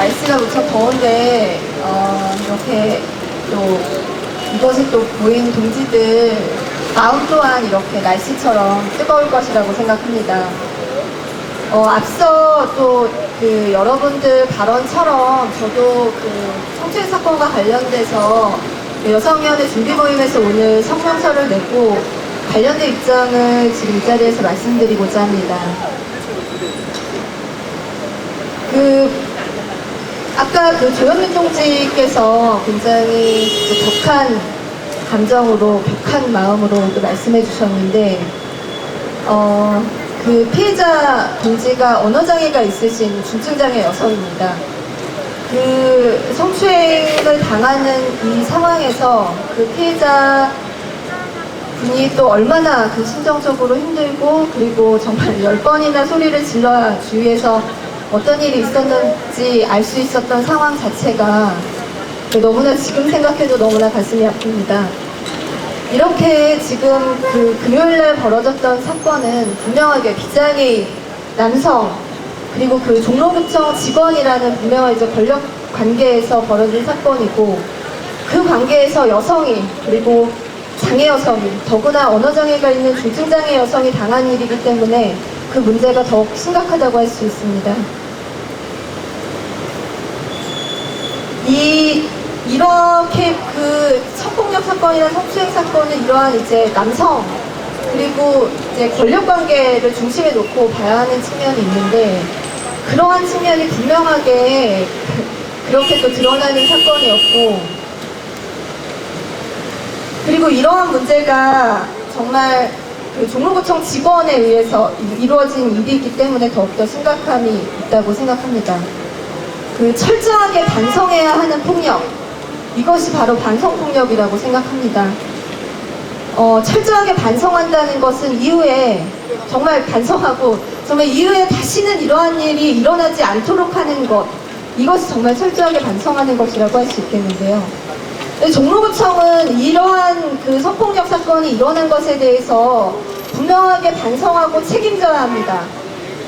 날씨가 무척 더운데 이렇게 또 이곳에 또 보이는 동지들 마음 또한 이렇게 날씨처럼 뜨거울 것이라고 생각합니다. 앞서 또 그 여러분들 발언처럼 저도 그 성추행 사건과 관련돼서 여성위원회 준비 모임에서 오늘 성명서를 냈고 관련된 입장을 지금 이 자리에서 말씀드리고자 합니다. 아까 그 조현민 동지께서 굉장히 격한 감정으로, 격한 마음으로 또 말씀해 주셨는데, 그 피해자 동지가 언어장애가 있으신 중증장애 여성입니다. 그 성추행을 당하는 이 상황에서 그 피해자 분이 또 얼마나 그 심정적으로 힘들고, 그리고 정말 10번이나 소리를 질러 주위에서 어떤 일이 있었는지 알 수 있었던 상황 자체가 너무나 지금 생각해도 너무나 가슴이 아픕니다. 이렇게 지금 그 금요일날 벌어졌던 사건은 분명하게 비장애인 남성 그리고 그 종로구청 직원이라는 분명한 이제 권력 관계에서 벌어진 사건이고, 그 관계에서 여성이 그리고 장애 여성이, 더구나 언어장애가 있는 중증장애 여성이 당한 일이기 때문에 그 문제가 더욱 심각하다고 할 수 있습니다. 이렇게 그 성폭력 사건이나 성추행 사건은 이러한 이제 남성 그리고 이제 권력 관계를 중심에 놓고 봐야 하는 측면이 있는데, 그러한 측면이 분명하게 그렇게 또 드러나는 사건이었고, 그리고 이러한 문제가 정말 그 종로구청 직원에 의해서 이루어진 일이기 때문에 더욱더 심각함이 있다고 생각합니다. 그 철저하게 반성해야 하는 폭력, 이것이 바로 반성폭력이라고 생각합니다. 철저하게 반성한다는 것은 이후에 정말 반성하고 정말 이후에 다시는 이러한 일이 일어나지 않도록 하는 것, 이것이 정말 철저하게 반성하는 것이라고 할 수 있겠는데요. 종로구청은 이러한 그 성폭력 사건이 일어난 것에 대해서 분명하게 반성하고 책임져야 합니다.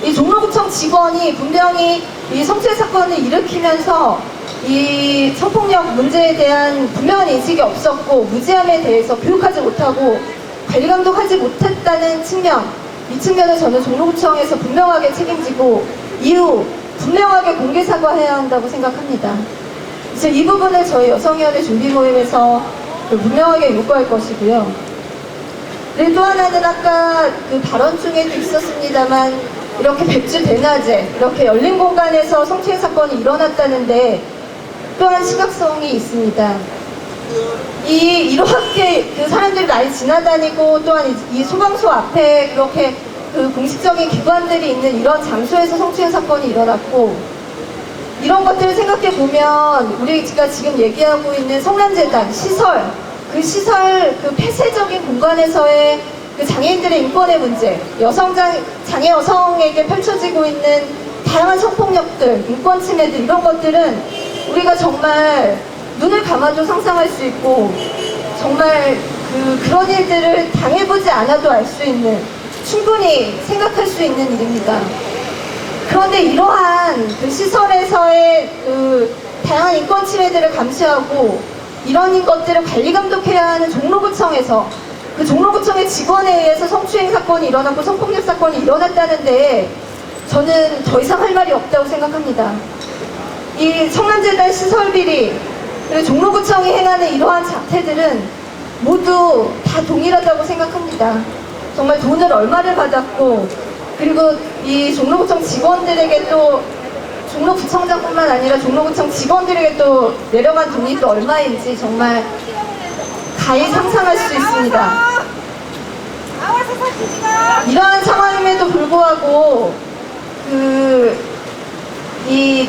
이 종로구청 직원이 분명히 이 성추행 사건을 일으키면서 이 성폭력 문제에 대한 분명한 인식이 없었고, 무지함에 대해서 교육하지 못하고 관리 감독하지 못했다는 측면, 이 측면을 저는 종로구청에서 분명하게 책임지고 이후 분명하게 공개 사과해야 한다고 생각합니다. 그래서 이 부분을 저희 여성위원회 준비 모임에서 분명하게 요구할 것이고요. 그리고 또 하나는 아까 그 발언 중에도 있었습니다만, 이렇게 백주 대낮에 이렇게 열린 공간에서 성추행 사건이 일어났다는데 또한 심각성이 있습니다. 이렇게 그 사람들이 많이 지나다니고, 또한 이 소방서 앞에 그렇게 그 공식적인 기관들이 있는 이런 장소에서 성추행 사건이 일어났고, 이런 것들을 생각해 보면 우리가 지금 얘기하고 있는 성남재단 시설, 그 시설 그 폐쇄적인 공간에서의 그 장애인들의 인권의 문제, 장애 여성에게 펼쳐지고 있는 다양한 성폭력들, 인권 침해들, 이런 것들은 우리가 정말 눈을 감아도 상상할 수 있고, 정말 그런 일들을 당해보지 않아도 알 수 있는, 충분히 생각할 수 있는 일입니다. 그런데 이러한 그 시설에서의 그 다양한 인권 침해들을 감시하고 이런 것들을 관리 감독해야 하는 종로구청에서, 그 종로구청의 직원에 의해서 성추행 사건이 일어났고 성폭력 사건이 일어났다는데 저는 더 이상 할 말이 없다고 생각합니다. 이 성남재단 시설 비리, 그리고 종로구청이 행하는 이러한 자태들은 모두 다 동일하다고 생각합니다. 정말 돈을 얼마를 받았고, 그리고 이 종로구청 직원들에게 또 종로구청장뿐만 아니라 종로구청 직원들에게 또 내려간 돈이 또 얼마인지 정말 가히 상상할 수 있습니다. 이러한 상황임에도 불구하고 이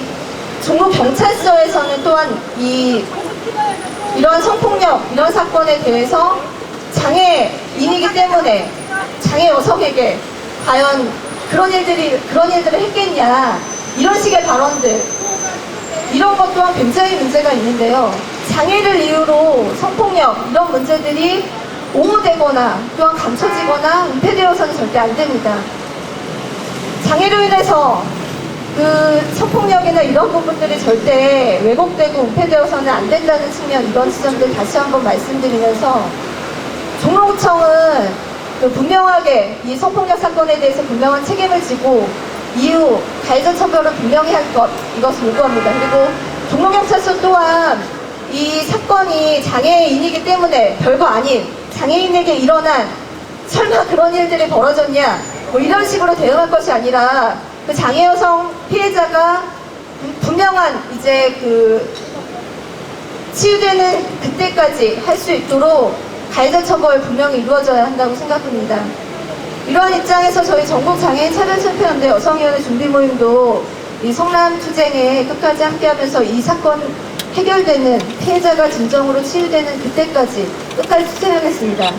종로경찰서에서는 또한 이러한 성폭력, 이런 사건에 대해서 장애인이기 때문에 장애 여성에게 과연 그런 일들을 했겠냐, 이런 식의 발언들, 이런 것 또한 굉장히 문제가 있는데요. 장애를 이유로 성폭력, 이런 문제들이 옹호되거나 또한 감춰지거나 은폐되어서는 절대 안 됩니다. 장애로 인해서 그 성폭력이나 이런 부분들이 절대 왜곡되고 은폐되어서는 안 된다는 측면, 이런 지점들 다시 한번 말씀드리면서, 종로구청은 그 분명하게 이 성폭력 사건에 대해서 분명한 책임을 지고 이후 가해자 처벌을 분명히 할 것, 이것을 요구합니다. 그리고 종로경찰서 또한 이 사건이 장애인이기 때문에 별거 아닌, 장애인에게 일어난 설마 그런 일들이 벌어졌냐, 뭐 이런 식으로 대응할 것이 아니라 그 장애 여성 피해자가 분명한 이제 그 치유되는 그때까지 할 수 있도록 가해자 처벌 분명히 이루어져야 한다고 생각합니다. 이러한 입장에서 저희 전국장애인 차별실패연대 여성위원회 준비 모임도 이 성남투쟁에 끝까지 함께하면서 이 사건 해결되는, 피해자가 진정으로 치유되는 그때까지 끝까지 투쟁하겠습니다.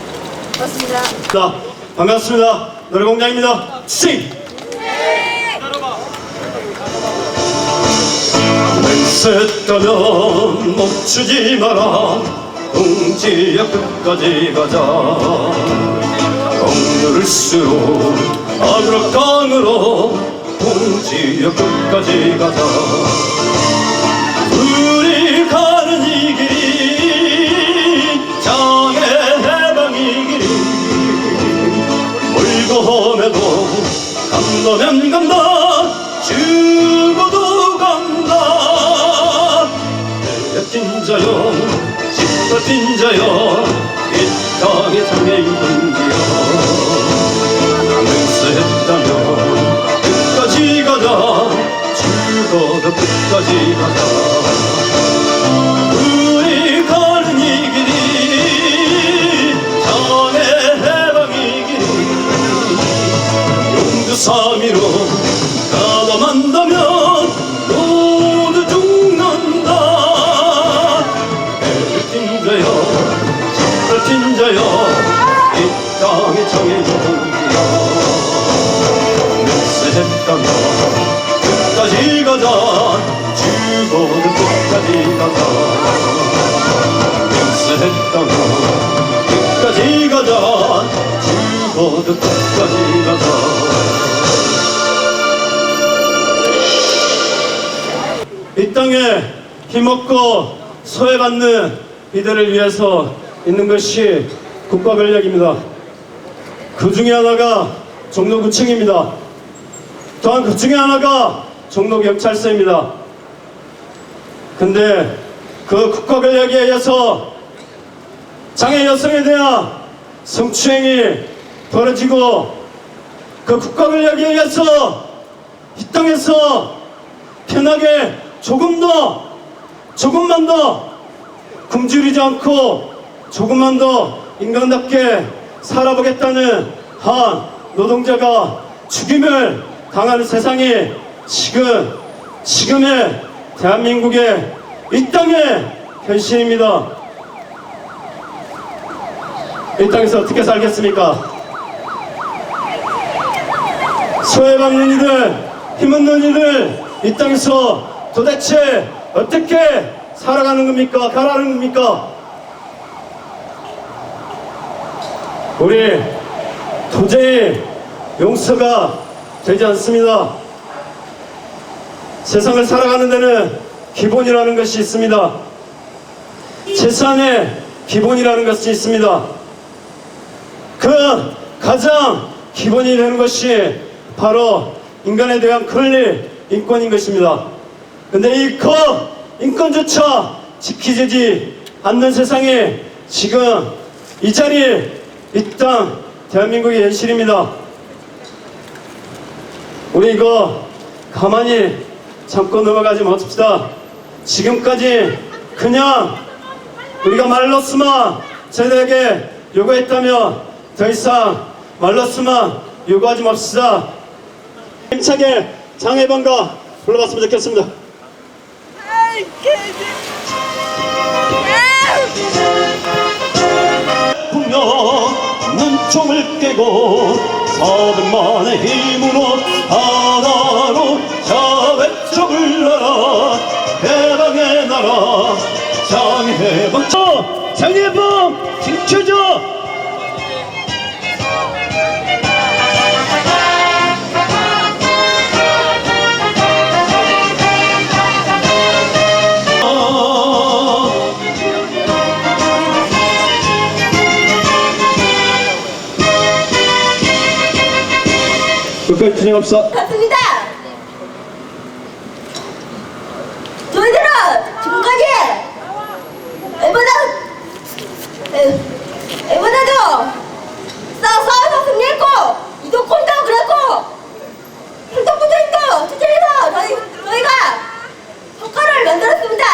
고맙습니다. 자, 반갑습니다. 노래공장입니다. 싱! 맹세했다면 멈추지 마라. 동지야 끝까지 가자. 억누를수록 악으로 깡으로 동지야 끝까지 가자. 우리 가는 이 길이 장애 해방이 길이 멀고 험해도 간다면 간다 죽어도 간다. 내뛴 자여 짓밟힌 자여 이 땅의 장애인 동지여 맹세했다면 끝까지 가자. 죽어도 끝까지 가자. 우리 가는 이 길이 장애 해방이 길이 용두사미로 가담한다면 모두 죽는다. 내뛴 자여 짓밟힌 자여 이 땅의 장애인 동지여 맹세했다면 끝까지 가자. 죽어도 끝까지 가자. 맹세했다면 끝까지 가자. 죽어도 끝까지 가자. 이 땅에 힘없고 소외받는 이들을 위해서 있는 것이 국가 권력입니다. 그 중에 하나가 종로구청입니다. 또한 그 중에 하나가 종로경찰서입니다. 근데 그 국가 권력에 의해서 장애 여성에 대한 성추행이 벌어지고 그 국가 권력에 의해서 이 땅에서 편하게 조금만 더 굶주리지 않고 조금만 더 인간답게 살아보겠다는 한 노동자가 죽임을 당하는 세상이 지금의 대한민국의 이 땅의 현실입니다. 이 땅에서 어떻게 살겠습니까? 소외받는 이들, 힘없는 이들, 이 땅에서 도대체 어떻게 살아가는 겁니까? 가라는 겁니까? 우리 도저히 용서가 되지 않습니다. 세상을 살아가는 데는 기본이라는 것이 있습니다. 최소한의 기본이라는 것이 있습니다. 그 가장 기본이 되는 것이 바로 인간에 대한 권리, 인권인 것입니다. 근데 이 인권조차 지키지 않는 세상이 지금 이 자리, 이 땅, 대한민국의 현실입니다. 우리 이거 가만히 참고 넘어가지 맙시다. 지금까지 그냥 우리가 말로서만 저희들에게 요구했다면 더 이상 말로서만 요구하지 맙시다. 힘차게 장애반가 불러봤으면 좋겠습니다. 분명 눈총을 깨고 400만의 힘으로 하나로 자외쳐 불러라. 해방의 나라 장해방 장해방 지켜줘. 지금까지 진행합시다. 같습니다. 저희들은 지금까지 애보다도 싸워서 승리했고 이도권도 그랬고 한덕부들도 투쟁해서 저희가 성과를 만들었습니다.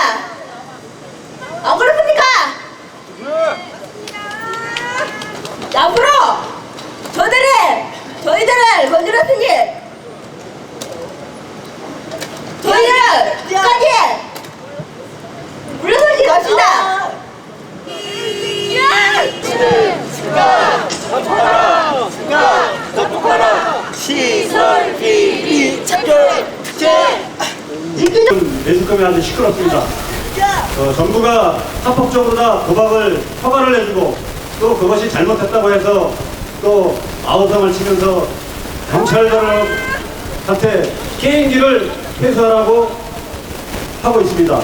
안 그렇습니까? 앞으로 저희들을 건드렸으니 저희들은 끝까지 물러서지 않습니다. 시설 비리 척결제 매수금이 아주 시끄럽습니다. 정부가 합법적으로 다 도박을 허가를 해주고 또 그것이 잘못했다고 해서 또 아우성을 치면서 경찰들한테 게임기를 회수하라고 하고 있습니다.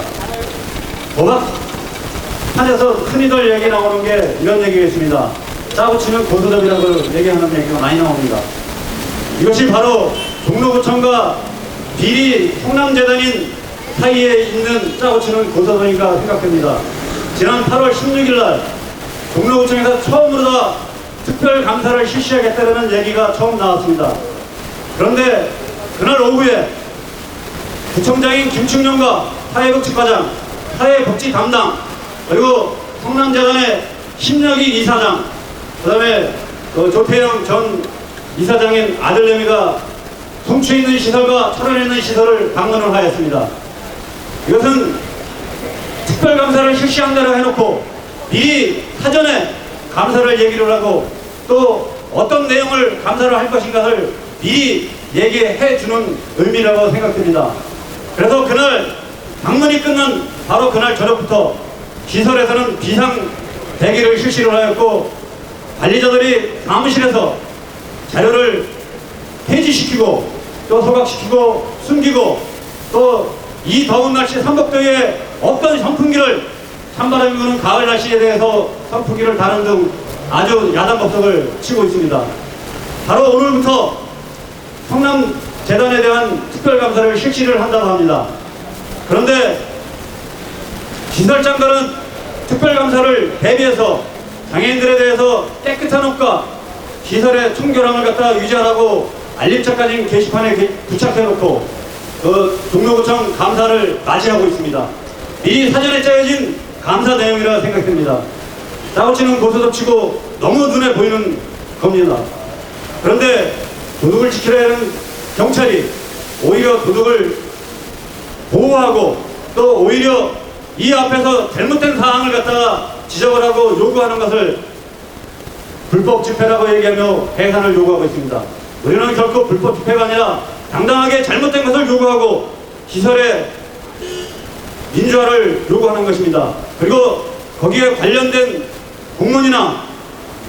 도박판에서 흔히들 얘기 나오는 게 이런 얘기가 있습니다. 짜고 치는 고소득이라고 얘기하는 얘기가 많이 나옵니다. 이것이 바로 종로구청과 비리 성남재단인 사이에 있는 짜고 치는 고소득인가 생각됩니다. 지난 8월 16일 날 종로구청에서 처음으로 다 특별감사를 실시하겠다는 얘기가 처음 나왔습니다. 그런데 그날 오후에 구청장인 김충룡과 사회복지과장, 사회복지 담당, 그리고 성남재단의 심여기 이사장, 그 다음에 조태영 전 이사장인 아들내미가 송추에 있는 시설과 철원에 있는 시설을 방문을 하였습니다. 이것은 특별감사를 실시한다고 해놓고 미리 사전에 감사를 얘기를 하고 또 어떤 내용을 감사를 할 것인가를 미리 얘기해 주는 의미라고 생각됩니다. 그래서 그날 방문이 끝난 바로 그날 저녁부터 시설에서는 비상 대기를 실시를 하였고 관리자들이 사무실에서 자료를 폐지시키고 또 소각시키고 숨기고 또 이 더운 날씨 삼복도에 어떤 선풍기를 찬바람이 부는 가을 날씨에 대해서 선풍기를 다는 등 아주 야단법석을 치고 있습니다. 바로 오늘부터 성남재단에 대한 특별감사를 실시를 한다고 합니다. 그런데 시설장관은 특별감사를 대비해서 장애인들에 대해서 깨끗한 옷과 시설의 청결함을 갖다 유지하라고 알림책까지 게시판에 부착해놓고 종로구청 감사를 맞이하고 있습니다. 미리 사전에 짜여진 감사 내용이라 생각됩니다. 짜고 치는 고소득치고 너무 눈에 보이는 겁니다. 그런데 도둑을 지키려 하는 경찰이 오히려 도둑을 보호하고 또 오히려 이 앞에서 잘못된 사항을 갖다가 지적을 하고 요구하는 것을 불법 집회라고 얘기하며 해산을 요구하고 있습니다. 우리는 결코 불법 집회가 아니라 당당하게 잘못된 것을 요구하고 시설의 민주화를 요구하는 것입니다. 그리고 거기에 관련된 공무원이나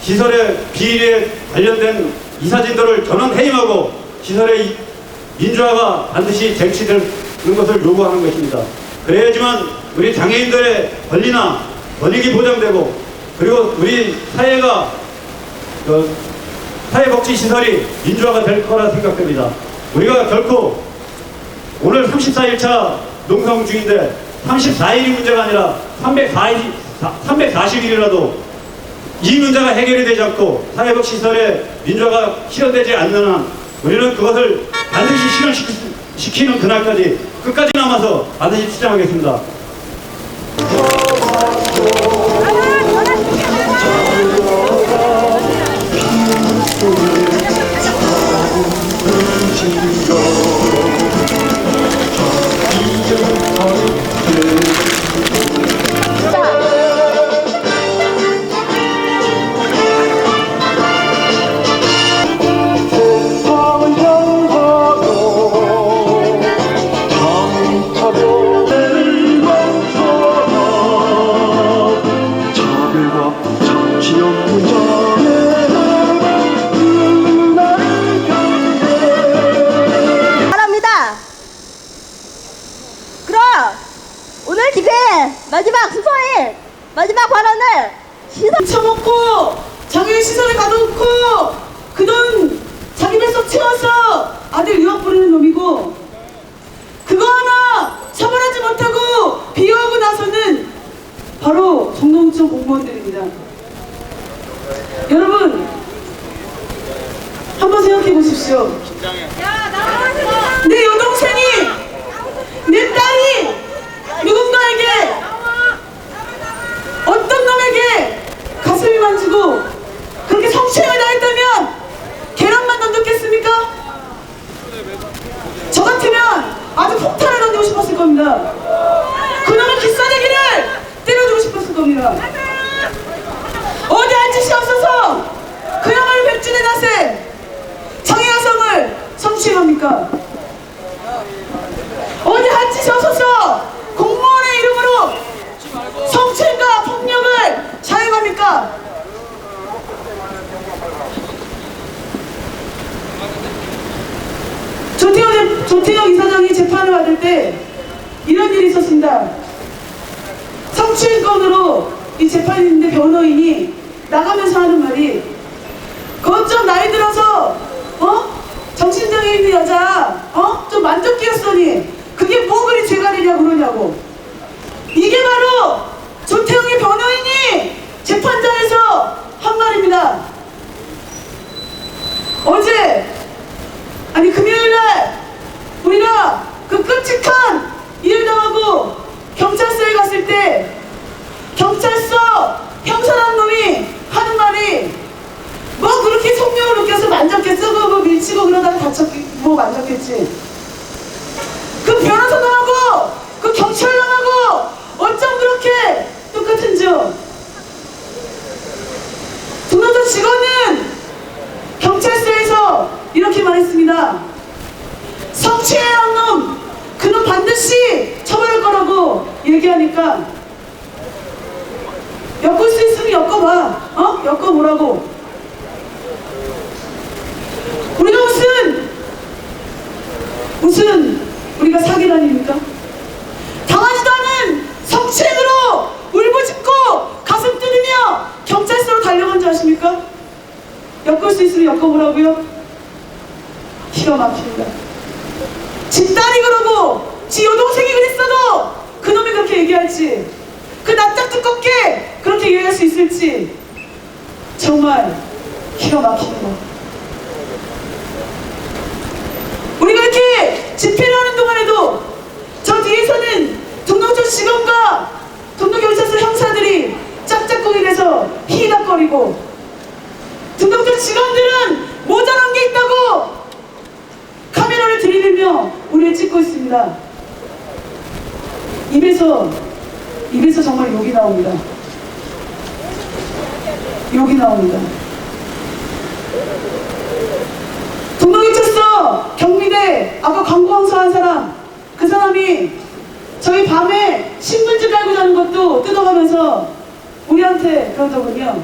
시설의 비리에 관련된 이사진들을 전원 해임하고 시설의 민주화가 반드시 쟁취되는 것을 요구하는 것입니다. 그래야지만 우리 장애인들의 권리나 권익이 보장되고 그리고 우리 사회가 사회복지시설이 민주화가 될 거라 생각됩니다. 우리가 결코 오늘 34일차 농성 중인데 34일이 문제가 아니라 340일이라도 이 문제가 해결이 되지 않고 사회복지시설의 민주화가 실현되지 않는 한 우리는 그것을 반드시 실현시키는 그날까지 끝까지 남아서 반드시 투쟁하겠습니다. 마지막 수서일 마지막 발언을 처먹고 장애인 시설에 가둬놓고 그 돈 자기 뱃속 채워서 아들 유학 보내는 놈이고, 그거 하나 처벌하지 못하고 비호하고 나서는 바로 종로구청 공무원들입니다. 여러분, 한번 생각해 보십시오. 내 여동생이, 내 딸이 누군가에게, 어떤 놈에게 가슴이 만지고 그렇게 성추행을 당했다면 계란만 던졌겠습니까? 저 같으면 아주 폭탄을 던지고 싶었을 겁니다. 그놈의 기싸대기를 때려주고 싶었을 겁니다. 어디 할 짓이 없어서 그야말로 백준의 낫에 장애 여성을 성추행합니까? 어디 할 짓이 없어서 공무원의 이름으로 성추행과 폭력을 자행합니까? 조태혁 이사장이 재판을 받을 때 이런 일이 있었습니다. 성추행건으로 이 재판이 있는데 변호인이 나가면서 하는 말이, 그것 좀 나이 들어서 정신장애 있는 여자 좀 만족끼였으니 그게 뭐 그리 죄가리냐고 그러냐고. 이게 바로 조태혁의 변호인이 재판장에서 한 말입니다. 금요일날 우리가 그 끔찍한 일을 당하고 경찰서에 갔을 때 경찰서 형사란 놈이 하는 말이, 뭐 그렇게 속력을 느껴서 만졌겠어? 뭐 밀치고 그러다가 다쳤고 만졌겠지. 그 변호사놈하고 그 경찰놈하고 어쩜 그렇게 똑같은지요? 동료도 직원은 경찰서에서 이렇게 말했습니다. 성추행한 놈, 그놈 반드시 처벌할 거라고 얘기하니까, 엮을 수 있으면 엮어봐. 엮어보라고. 우리가 무슨 우리가 사기를 아닙니까? 당하지도 않은 성추행으로 울부짖고 가슴 뜯으며 경찰서로 달려간 줄 아십니까? 엮을 수 있으면 엮어보라고요? 기가 막힙니다. 지 딸이 그러고 지 여동생이 그랬어도 그놈이 그렇게 얘기할지, 그 낯짝 두껍게 그렇게 얘기할 수 있을지 정말 기가 막힙니다. 우리가 이렇게 집회를 하는 동안에도 저 뒤에서는 동동청 직원과 동동경찰서 형사들이 짝짝꿍이 돼서 히히닥거리고, 동동청 직원들은 모자란 게 있다고 카메라를 들이밀며 우리를 찍고 있습니다. 입에서 정말 욕이 나옵니다. 욕이 나옵니다. 동동경찰서 경미대 아까 광고왕서한 사람, 그 사람이 저희 밤에 신문지 깔고 자는 것도 뜯어가면서 우리한테 그러더군요.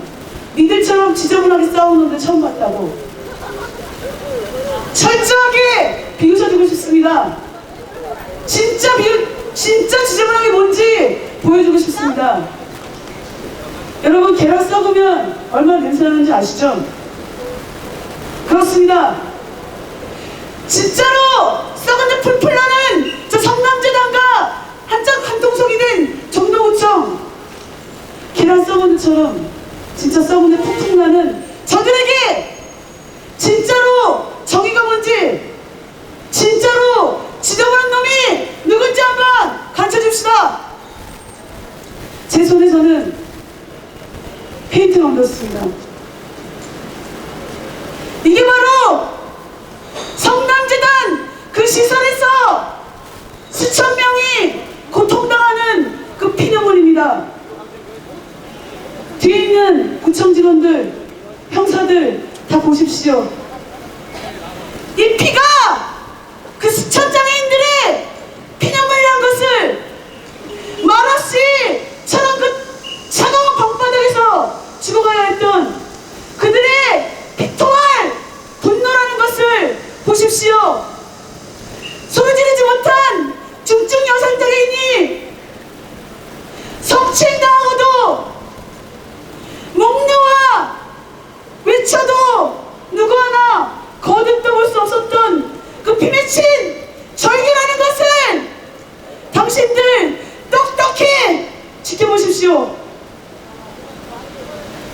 니들처럼 지저분하게 싸우는데 처음 봤다고. 철저하게 비웃어주고 싶습니다. 진짜 지저분하게 뭔지 보여주고 싶습니다. 여러분, 계란 썩으면 얼마나 냄새나는지 아시죠? 그렇습니다. 진짜로 썩은 데 풀풀 나는 저 성남재단과 한 통속이 된 종로구청, 계란 썩은 데처럼 진짜 썩은 데 푹푹 나는 저들에게 진짜로 정의가 뭔지, 진짜로 지저분한 놈이 누군지 한번 가르쳐 줍시다. 제 손에서는 페인트가 묻었습니다. 이게 바로 성남재단 그 시설에서 수천 명이 고통당하는 그 피눈물입니다. 뒤에 있는 구청 직원들, 형사들 다 보십시오. 이 피가 그 수천 장애인들의 피눈물이란 것을 말없이 저런 그 차가운 방바닥에서 죽어가야 했던 그들의 피토할 분노라는 것을 보십시오. 소리 지르지 못한 중증 여성장애인이 성추행당하고도 목 놓아 외쳐도 누구 하나 거듭 당신들 똑똑히 지켜보십시오.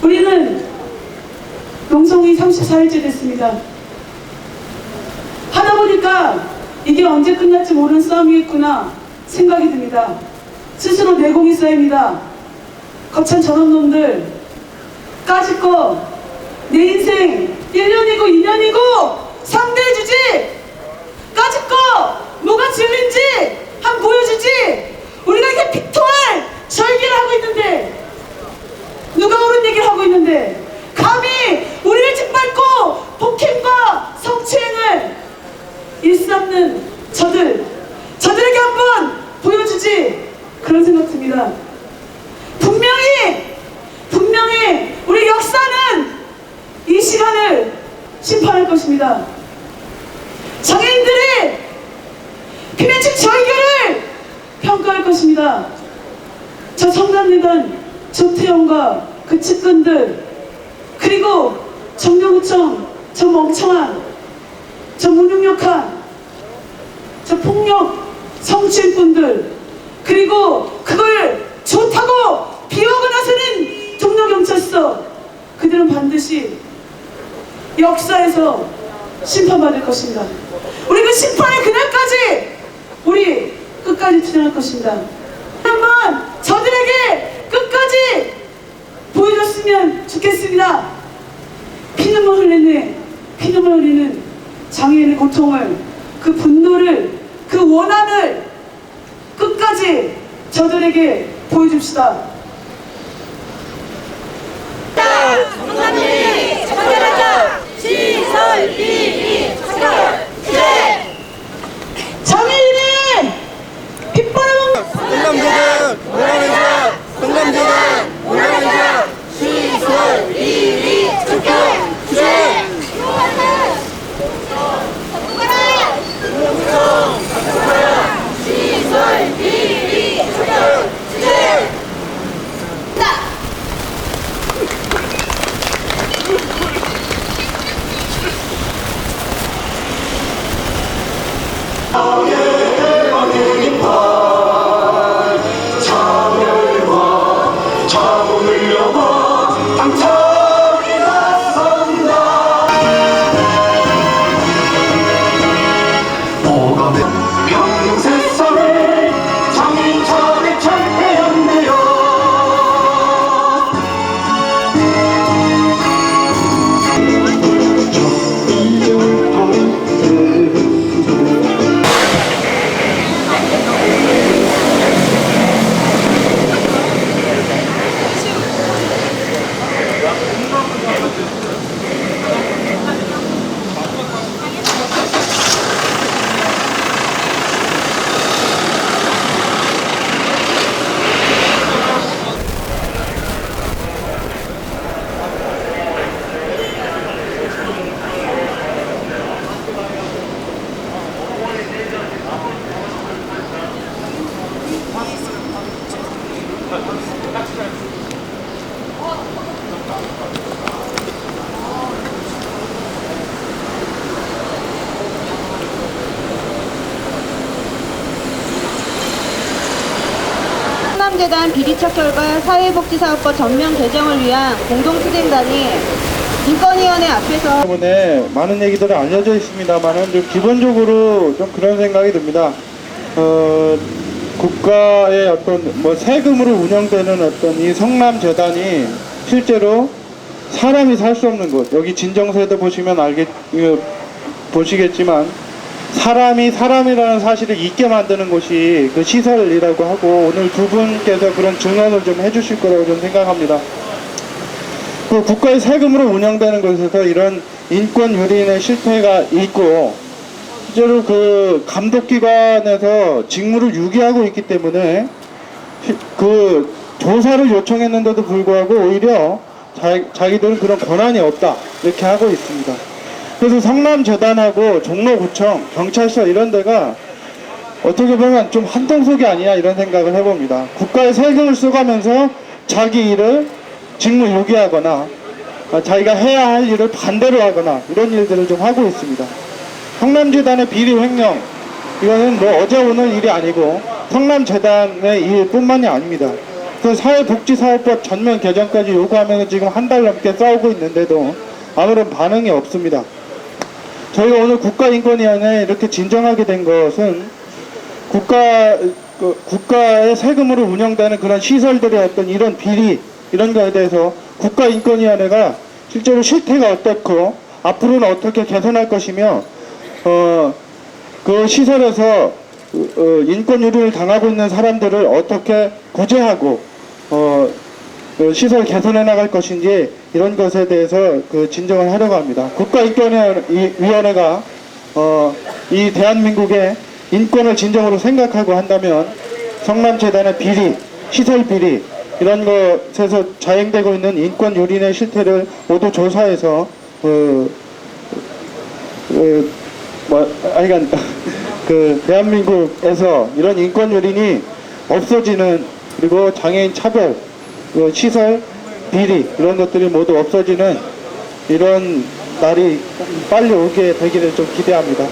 우리는 농성이 34일째 됐습니다. 하다 보니까 이게 언제 끝날지 모르는 싸움이겠구나 생각이 듭니다. 스스로 내공이 쌓입니다. 거참 저런 놈들 까짓 거 내 인생 1년이고 2년이고 상대해주지. 까짓 거 뭐가 진리인지 한번 보여주지. 우리가 이렇게 픽토할 절개를 하고 있는데, 누가 옳은 얘기를 하고 있는데 감히 우리를 짓밟고 폭행과 성추행을 일삼는 저들에게 한번 보여주지. 그런 생각 듭니다. 분명히 우리 역사는 이 시간을 심판할 것입니다. 장애인들의 피면식 절개를 평가할 것입니다. 저 성남대관 조태영과 그 측근들, 그리고 정경구청 저 멍청한, 저 무능력한, 저 폭력 성추행꾼들, 그리고 그걸 좋다고 비호가 나서는 종로경찰서, 그들은 반드시 역사에서 심판받을 것입니다. 우리 그 심판의 그날까지 우리 끝까지 투쟁할 것입니다. 한번 저들에게 끝까지 보여줬으면 좋겠습니다. 피눈물 흘리는 장애인의 고통을, 그 분노를, 그 원한을 끝까지 저들에게 보여줍시다. 성남리 차별하자. 시설 비리 차별. 장애인의 빗바람 성남대관 올라가자. 성남대관 올라가자. 시설 비리 척결 투쟁. 시설 비리 차별. 투쟁. 성남재단 비리척결과 사회복지사업법 전면 개정을 위한 공동투쟁단이 인권위원회 앞에서 때문에 많은 얘기들이 알려져 있습니다만은 좀 기본적으로 좀 그런 생각이 듭니다. 국가의 어떤 뭐 세금으로 운영되는 어떤 이 성남재단이 실제로 사람이 살 수 없는 곳, 여기 진정서에도 보시면 보시겠지만 사람이 사람이라는 사실을 잊게 만드는 곳이 그 시설이라고 하고, 오늘 두 분께서 그런 증언을 좀 해주실 거라고 좀 생각합니다. 그 국가의 세금으로 운영되는 곳에서 이런 인권 유린의 실태가 있고, 실제로 그 감독기관에서 직무를 유기하고 있기 때문에 그 조사를 요청했는데도 불구하고 오히려 자기들은 그런 권한이 없다 이렇게 하고 있습니다. 그래서 성남재단하고 종로구청, 경찰서 이런 데가 어떻게 보면 좀 한통속이 아니야 이런 생각을 해봅니다. 국가의 세금을 써가면서 자기 일을 직무 유기하거나 자기가 해야 할 일을 반대로 하거나 이런 일들을 좀 하고 있습니다. 성남재단의 비리 횡령, 이거는 뭐 어제 오늘 일이 아니고 성남재단의 일뿐만이 아닙니다. 그 사회복지사업법 전면 개정까지 요구하면 지금 한 달 넘게 싸우고 있는데도 아무런 반응이 없습니다. 저희가 오늘 국가인권위원회에 이렇게 진정하게 된 것은 국가의 세금으로 운영되는 그런 시설들의 어떤 이런 비리 이런 거에 대해서 국가인권위원회가 실제로 실태가 어떻고 앞으로는 어떻게 개선할 것이며 그 시설에서 인권 유린을 당하고 있는 사람들을 어떻게 구제하고 시설 개선해 나갈 것인지 이런 것에 대해서 진정을 하려고 합니다. 국가인권위원회가 이 대한민국의 인권을 진정으로 생각하고 한다면 성남재단의 비리, 시설 비리 이런 것에서 자행되고 있는 인권 유린의 실태를 모두 조사해서 대한민국에서 이런 인권 유린이 없어지는 그리고 장애인 차별, 시설 비리 이런 것들이 모두 없어지는 이런 날이 빨리 오게 되기를 좀 기대합니다.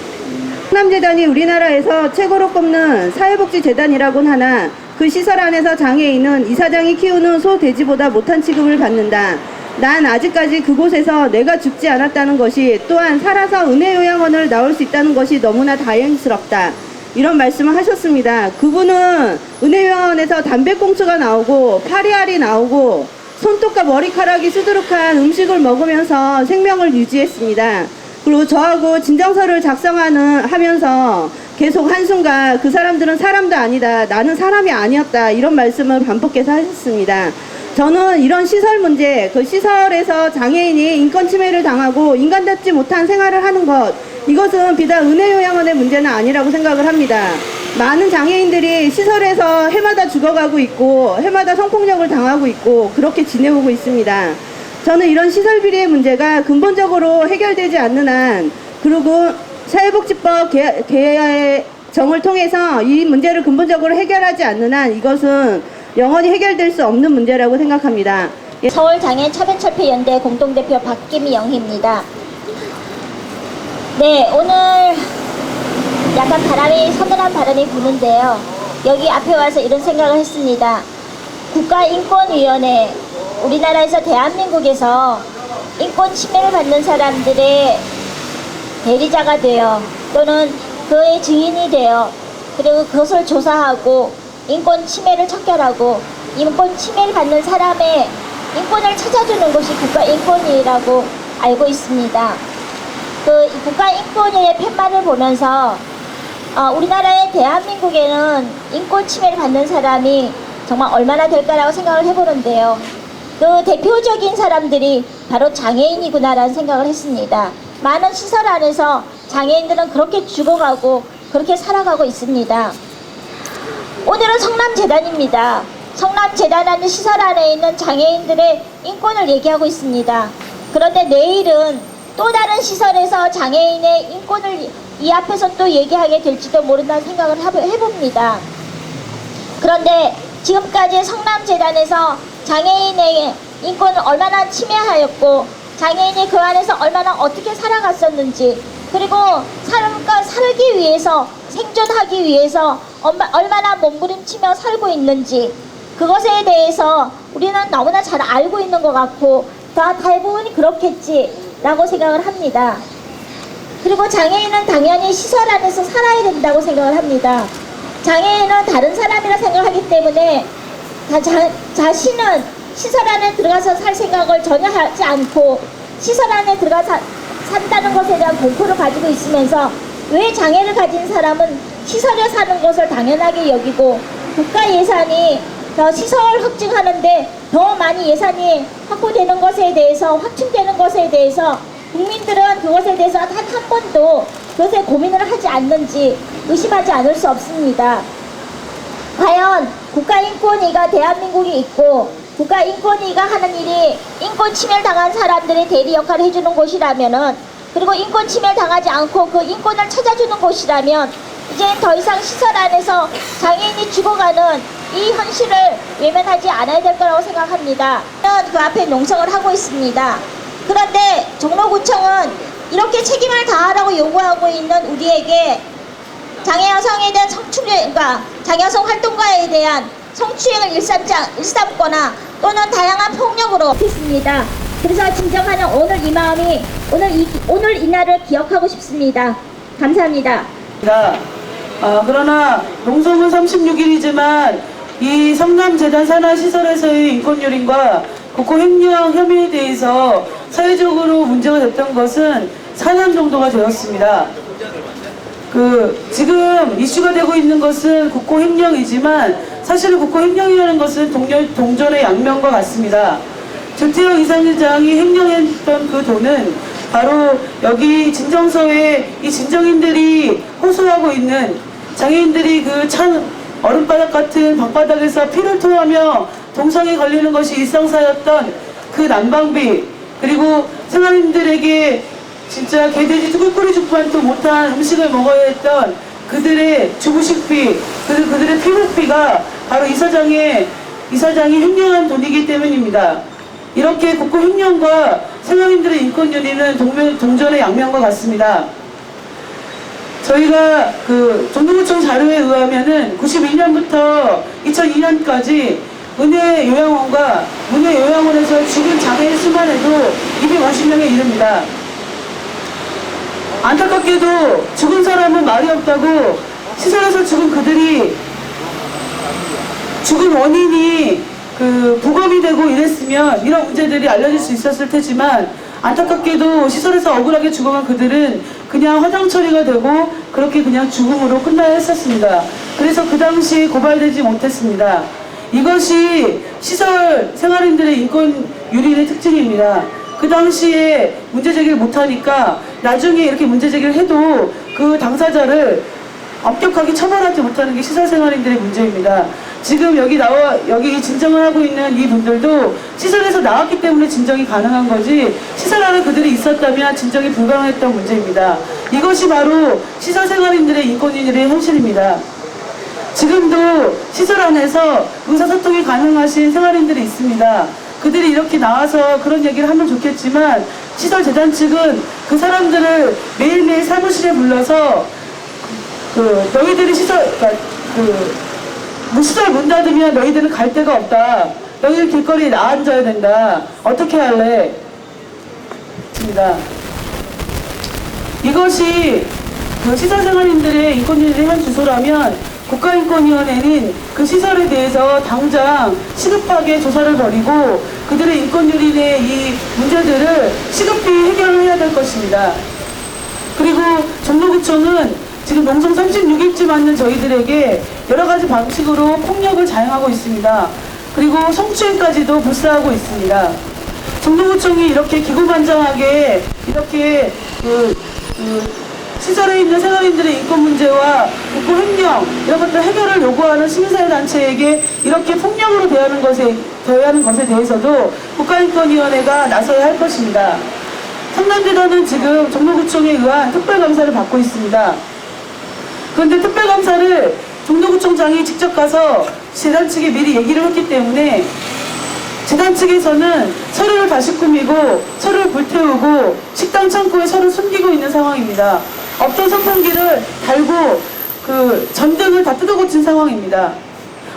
성남재단이 우리나라에서 최고로 꼽는 사회복지재단이라곤 하나 그 시설 안에서 장애인은 이사장이 키우는 소, 돼지보다 못한 취급을 받는다. 난 아직까지 그곳에서 내가 죽지 않았다는 것이 또한 살아서 은혜요양원을 나올 수 있다는 것이 너무나 다행스럽다. 이런 말씀을 하셨습니다. 그분은 은혜요양원에서 담배꽁초가 나오고 파리알이 나오고 손톱과 머리카락이 수두룩한 음식을 먹으면서 생명을 유지했습니다. 그리고 저하고 진정서를 하면서 계속 한순간 그 사람들은 사람도 아니다. 나는 사람이 아니었다. 이런 말씀을 반복해서 하셨습니다. 저는 이런 시설 문제, 그 시설에서 장애인이 인권 침해를 당하고 인간답지 못한 생활을 하는 것, 이것은 비단 은혜요양원의 문제는 아니라고 생각을 합니다. 많은 장애인들이 시설에서 해마다 죽어가고 있고 해마다 성폭력을 당하고 있고 그렇게 지내오고 있습니다. 저는 이런 시설 비리의 문제가 근본적으로 해결되지 않는 한, 그리고 사회복지법 개정을 통해서 이 문제를 근본적으로 해결하지 않는 한 이것은 영원히 해결될 수 없는 문제라고 생각합니다. 서울장애인 차별철폐연대 공동대표 박김영희입니다. 네, 오늘 약간 서늘한 바람이 부는데요. 여기 앞에 와서 이런 생각을 했습니다. 국가인권위원회, 우리나라에서 대한민국에서 인권 침해를 받는 사람들의 대리자가 되어 또는 그의 증인이 되어 그리고 그것을 조사하고 인권 침해를 척결하고 인권 침해를 받는 사람의 인권을 찾아주는 것이 국가인권위라고 알고 있습니다. 그 국가인권위의 팻말을 보면서 우리나라의 대한민국에는 인권 침해를 받는 사람이 정말 얼마나 될까라고 생각을 해보는데요. 그 대표적인 사람들이 바로 장애인이구나라는 생각을 했습니다. 많은 시설 안에서 장애인들은 그렇게 죽어가고 그렇게 살아가고 있습니다. 오늘은 성남재단입니다. 성남재단이라는 시설 안에 있는 장애인들의 인권을 얘기하고 있습니다. 그런데 내일은 또 다른 시설에서 장애인의 인권을 이 앞에서 또 얘기하게 될지도 모른다는 생각을 해봅니다. 그런데 지금까지 성남재단에서 장애인의 인권을 얼마나 침해하였고 장애인이 그 안에서 얼마나 어떻게 살아갔었는지, 그리고 살기 위해서, 생존하기 위해서 얼마나 몸부림치며 살고 있는지, 그것에 대해서 우리는 너무나 잘 알고 있는 것 같고 대부분이 그렇겠지라고 생각을 합니다. 그리고 장애인은 당연히 시설 안에서 살아야 된다고 생각을 합니다. 장애인은 다른 사람이라 생각하기 때문에 자신은 시설 안에 들어가서 살 생각을 전혀 하지 않고 시설 안에 들어가서 산다는 것에 대한 공포를 가지고 있으면서, 왜 장애를 가진 사람은 시설에 사는 것을 당연하게 여기고 국가 예산이 시설 확충하는데 더 많이 예산이 확보되는 것에 대해서, 확충되는 것에 대해서 국민들은 그것에 대해서 단 한 번도 그것에 고민을 하지 않는지 의심하지 않을 수 없습니다. 과연 국가인권위가 대한민국에 있고 국가인권위가 하는 일이 인권 침해를 당한 사람들의 대리 역할을 해주는 곳이라면은, 그리고 인권 침해를 당하지 않고 그 인권을 찾아주는 곳이라면 이제 더 이상 시설 안에서 장애인이 죽어가는 이 현실을 외면하지 않아야 될 거라고 생각합니다. 그 앞에 농성을 하고 있습니다. 그런데 종로구청은 이렇게 책임을 다하라고 요구하고 있는 우리에게 장애 여성에 대한 성추행과 장애 여성 활동가에 대한 성추행을 일삼거나 또는 다양한 폭력으로 했습니다. 그래서 진정하는 오늘 이 마음이 오늘 이 날을 기억하고 싶습니다. 감사합니다. 그러나 농성은 36일이지만 이 성남재단 산하시설에서의 인권유린과 국고 횡령 혐의에 대해서 사회적으로 문제가 됐던 것은 4년 정도가 되었습니다. 지금 이슈가 되고 있는 것은 국고 횡령이지만 사실은 국고 횡령이라는 것은 동전의 양면과 같습니다. 조태영 이사장이 횡령했던 그 돈은 바로 여기 진정서에 이 진정인들이 호소하고 있는 장애인들이 그 찬 얼음바닥 같은 방바닥에서 피를 토하며 동상에 걸리는 것이 일상사였던 그 난방비, 그리고 생활인들에게 진짜 개돼지 꿀꿀이 죽만도 못한 음식을 먹어야 했던 그들의 주부식비, 그들의 피부비가 바로 이사장이 횡령한 돈이기 때문입니다. 이렇게 국고 횡령과 생활인들의 인권유린은 동전의 양면과 같습니다. 저희가 종로구청 자료에 의하면은 91년부터 2002년까지 문예요양원에서 죽은 장애인 수만 해도 250명에 이릅니다. 안타깝게도 죽은 사람은 말이 없다고 시설에서 죽은 죽은 원인이 부검이 되고 이랬으면 이런 문제들이 알려질 수 있었을 테지만 안타깝게도 시설에서 억울하게 죽어간 그들은 그냥 화상 처리가 되고 그렇게 그냥 죽음으로 끝나야 했었습니다. 그래서 그 당시 고발되지 못했습니다. 이것이 시설 생활인들의 인권 유린의 특징입니다. 그 당시에 문제제기를 못하니까 나중에 이렇게 문제제기를 해도 그 당사자를 엄격하게 처벌하지 못하는 게 시설생활인들의 문제입니다. 지금 여기 진정을 하고 있는 이 분들도 시설에서 나왔기 때문에 진정이 가능한 거지 시설 안에 그들이 있었다면 진정이 불가능했던 문제입니다. 이것이 바로 시설생활인들의 인권유린의 현실입니다. 지금도 시설 안에서 의사소통이 가능하신 생활인들이 있습니다. 그들이 이렇게 나와서 그런 얘기를 하면 좋겠지만 시설재단 측은 그 사람들을 매일매일 사무실에 불러서 너희들이 시설 문 닫으면 너희들은 갈 데가 없다. 너희들 길거리에 나앉아야 된다. 어떻게 할래? 입니다. 이것이 시설생활인들의 인권유린의 현 주소라면 국가인권위원회는 그 시설에 대해서 당장 시급하게 조사를 벌이고 그들의 인권유린의 이 문제들을 시급히 해결을 해야 될 것입니다. 그리고 종로구청은 지금 농성 36일째 맞는 저희들에게 여러 가지 방식으로 폭력을 자행하고 있습니다. 그리고 성추행까지도 불사하고 있습니다. 종로구청이 이렇게 기고만장하게 이렇게 시설에 있는 생활인들의 인권 문제와 국고 횡령 이런 것들 해결을 요구하는 시민사회단체에게 이렇게 폭력으로 대하는 것에 대해서도 국가인권위원회가 나서야 할 것입니다. 성남재단은 지금 종로구청에 의한 특별감사를 받고 있습니다. 그런데 특별감사를 종로구청장이 직접 가서 재단 측에 미리 얘기를 했기 때문에 재단 측에서는 서류를 다시 꾸미고 서류를 불태우고 식당 창고에 서류를 숨기고 있는 상황입니다. 없던 선풍기를 달고 전등을 다 뜯어고친 상황입니다.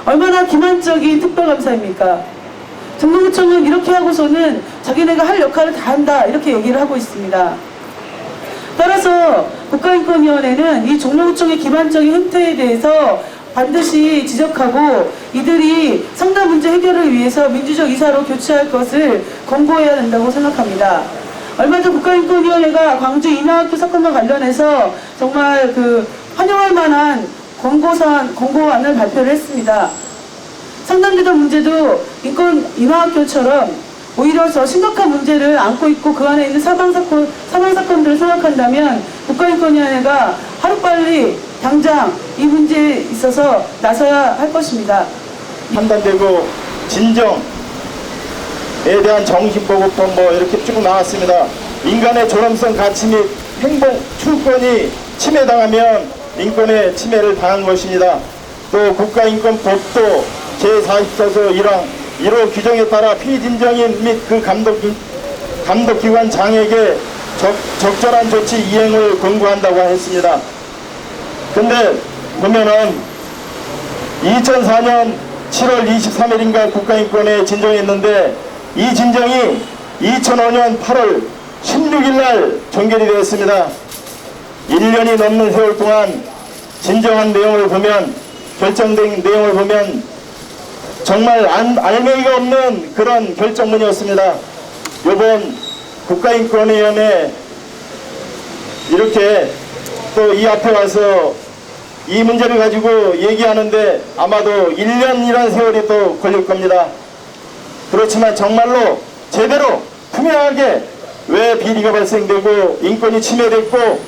얼마나 기만적인 특별감사입니까? 종로구청은 이렇게 하고서는 자기네가 할 역할을 다 한다 이렇게 얘기를 하고 있습니다. 따라서 국가인권위원회는 이 종로구청의 기만적인 행태에 대해서 반드시 지적하고 이들이 성남 문제 해결을 위해서 민주적 이사로 교체할 것을 권고해야 된다고 생각합니다. 얼마 전 국가인권위원회가 광주 인하학교 사건과 관련해서 정말 환영할 만한 권고안을 발표를 했습니다. 성남재단 문제도 인하학교처럼 오히려 더 심각한 문제를 안고 있고 그 안에 있는 사망사건들을 생각한다면 국가인권위원회가 하루빨리 당장 이 문제에 있어서 나서야 할 것입니다. 판단되고 진정에 대한 정신보고법 이렇게 쭉 나왔습니다. 인간의 존엄성 가치 및 행복 추구권이 침해당하면 인권의 침해를 당한 것입니다. 또 국가인권법도 제44조 1호 규정에 따라 피진정인 및 그 감독기관 장에게 적절한 조치 이행을 권고한다고 했습니다. 근데 보면은 2004년 7월 23일인가 국가인권회에 진정했는데 이 진정이 2005년 8월 16일 날 종결이 되었습니다. 1년이 넘는 세월 동안 진정한 내용을 보면, 결정된 내용을 보면 정말 알맹이가 없는 그런 결정문이었습니다. 이번 국가인권위원회 이렇게 또 이 앞에 와서 이 문제를 가지고 얘기하는데 아마도 1년이라는 세월이 또 걸릴 겁니다. 그렇지만 정말로 제대로 투명하게 왜 비리가 발생되고 인권이 침해됐고,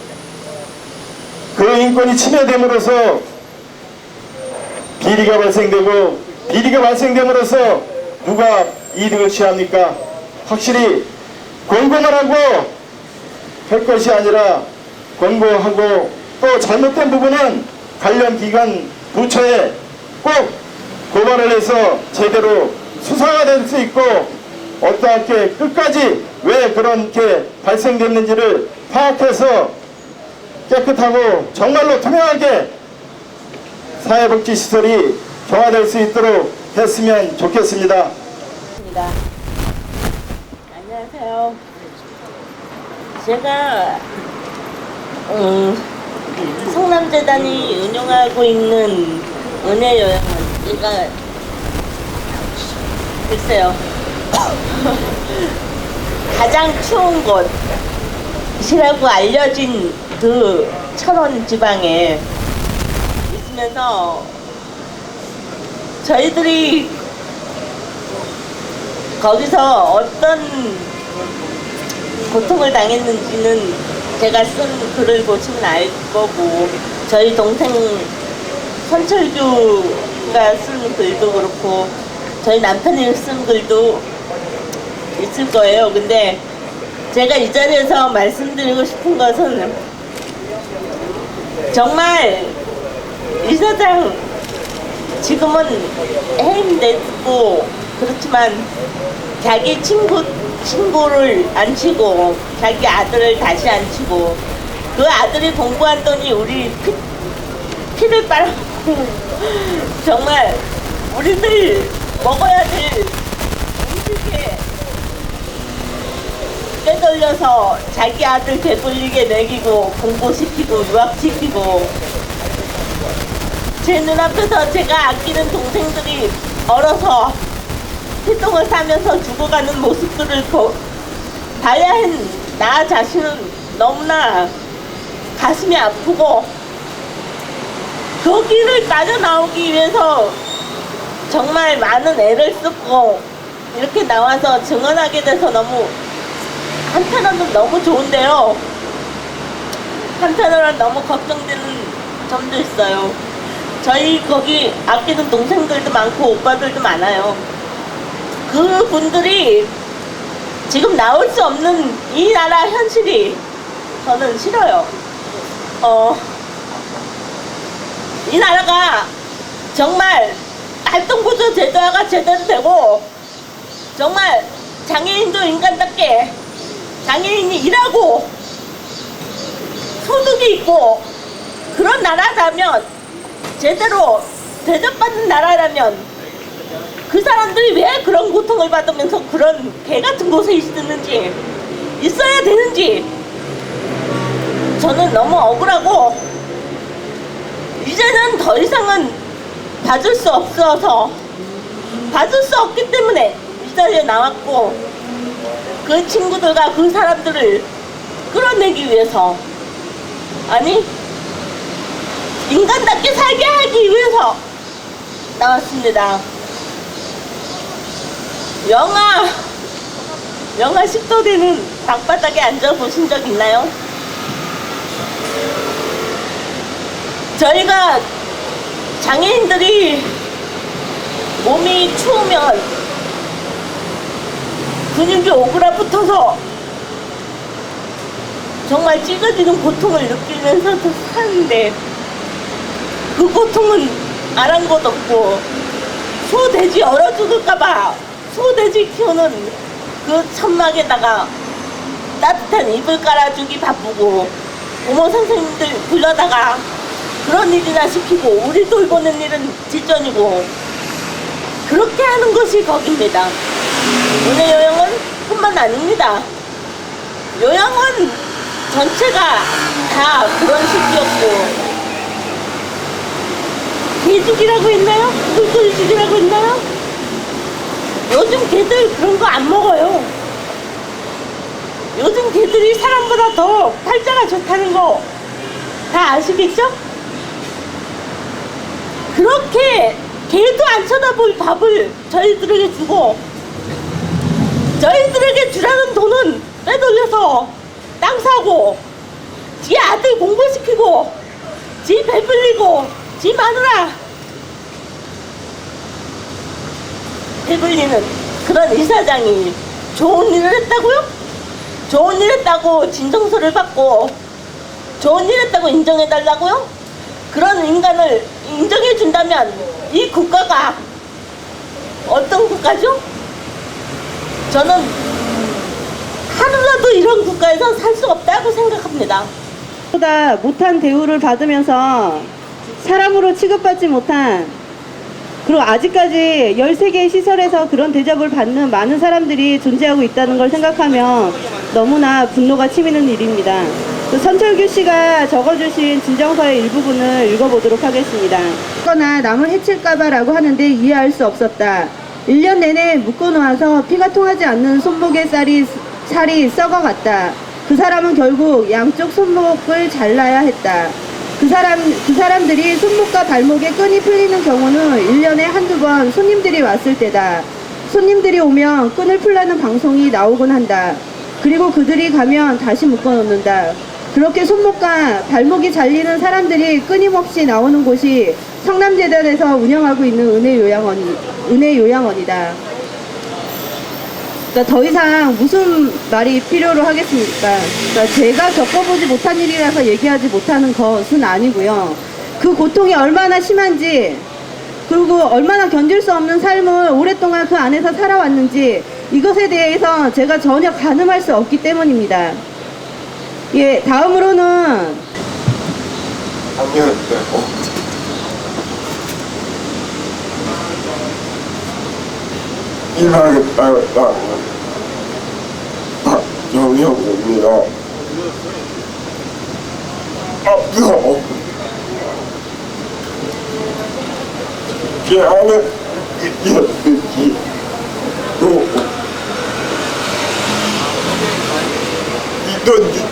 그 인권이 침해됨으로써 비리가 발생되고, 비리가 발생됨으로써 누가 이득을 취합니까? 확실히 권고만 하고 할 것이 아니라 권고하고 또 잘못된 부분은 관련 기관 부처에 꼭 고발을 해서 제대로 수사가 될 수 있고, 어떻게 끝까지 왜 그렇게 발생됐는지를 파악해서 깨끗하고 정말로 투명하게 사회복지시설이 정화될 수 있도록 했으면 좋겠습니다. 안녕하세요. 제가 성남재단이 운영하고 있는 은혜요양원, 제가 글쎄요 가장 추운 곳이라고 알려진 그 철원 지방에 있으면서 저희들이 거기서 어떤 고통을 당했는지는 제가 쓴 글을 보시면 알 거고, 저희 동생 선철규가 쓴 글도 그렇고 저희 남편이 쓴 글도 있을 거예요. 근데 제가 이 자리에서 말씀드리고 싶은 것은, 정말 이 사장 지금은 해임됐고 그렇지만 자기 친구를 안 치고 자기 아들을 다시 안 치고, 그 아들이 공부한 돈이 우리 피를 빨아먹고 정말 우리들 먹어야 될 음식에 빼돌려서 자기 아들 배불리게 먹이고 공부시키고 유학시키고, 제 눈앞에서 제가 아끼는 동생들이 얼어서 피똥을 싸면서 죽어가는 모습들을 봐야 한 나 자신은 너무나 가슴이 아프고, 거기를 빠져나오기 위해서 정말 많은 애를 쓰고 이렇게 나와서 증언하게 돼서 너무, 한편으로는 너무 좋은데요, 한편으로는 너무 걱정되는 점도 있어요. 저희 거기 아끼는 동생들도 많고 오빠들도 많아요. 그분들이 지금 나올 수 없는 이 나라 현실이 저는 싫어요. 이 나라가 정말 활동보조 제도화가 제대로 되고, 정말 장애인도 인간답게 장애인이 일하고 소득이 있고 그런 나라라면, 제대로 대접받는 나라라면 그 사람들이 왜 그런 고통을 받으면서 그런 개 같은 곳에 있어야 되는지 저는 너무 억울하고, 이제는 더 이상은 봐줄 수 없어서, 봐줄 수 없기 때문에 이 자리에 나왔고, 그 친구들과 그 사람들을 끌어내기 위해서, 아니 인간답게 살게 하기 위해서 나왔습니다. 영하 10도 되는 방바닥에 앉아보신 적 있나요? 저희가 장애인들이 몸이 추우면 근육이 오그라붙어서 정말 찢어지는 고통을 느끼면서 사는데, 그 고통은 아랑곳 없고, 소돼지 얼어 죽을까봐 소돼지 키우는 그 천막에다가 따뜻한 이불 깔아주기 바쁘고, 부모 선생님들 불러다가 그런 일이나 시키고 우리 돌보는 일은 뒷전이고 그렇게 하는 것이 거기입니다. 오늘 요양원 뿐만 아닙니다. 요양원 전체가 다 그런 식이었고 개죽이라고 있나요? 꿀꿀죽이라고 있나요? 요즘 개들 그런 거 안 먹어요. 요즘 개들이 사람보다 더 팔자가 좋다는 거 다 아시겠죠? 그렇게 개도 안 쳐다볼 밥을 저희들에게 주고 저희들에게 주라는 돈은 빼돌려서 땅 사고 지 아들 공부시키고 지 배불리고 지 마누라 배불리는 그런 이사장이 좋은 일을 했다고요? 좋은 일 했다고 진정서를 받고 좋은 일 했다고 인정해달라고요? 그런 인간을 인정해준다면 이 국가가 어떤 국가죠? 저는 하루라도 이런 국가에서 살 수 없다고 생각합니다. 보다 못한 대우를 받으면서 사람으로 취급받지 못한, 그리고 아직까지 13개의 시설에서 그런 대접을 받는 많은 사람들이 존재하고 있다는 걸 생각하면 너무나 분노가 치미는 일입니다. 또 선철규 씨가 적어주신 진정서의 일부분을 읽어보도록 하겠습니다. 거나 남을 해칠까봐라고 하는데 이해할 수 없었다. 1년 내내 묶어놓아서 피가 통하지 않는 손목의 살이 썩어갔다. 그 사람은 결국 양쪽 손목을 잘라야 했다. 그 사람들이 손목과 발목에 끈이 풀리는 경우는 1년에 한두 번 손님들이 왔을 때다. 손님들이 오면 끈을 풀라는 방송이 나오곤 한다. 그리고 그들이 가면 다시 묶어놓는다. 그렇게 손목과 발목이 잘리는 사람들이 끊임없이 나오는 곳이 성남재단에서 운영하고 있는 은혜 요양원이다. 그러니까 더 이상 무슨 말이 필요로 하겠습니까? 그러니까 제가 겪어보지 못한 일이라서 얘기하지 못하는 것은 아니고요. 그 고통이 얼마나 심한지, 그리고 얼마나 견딜 수 없는 삶을 오랫동안 그 안에서 살아왔는지 이것에 대해서 제가 전혀 가늠할 수 없기 때문입니다. 예, 다음으로는 안녕하세요. 일하겠다고 박정혁입니다. 앞서 제 안에 있었듯이 또 이던지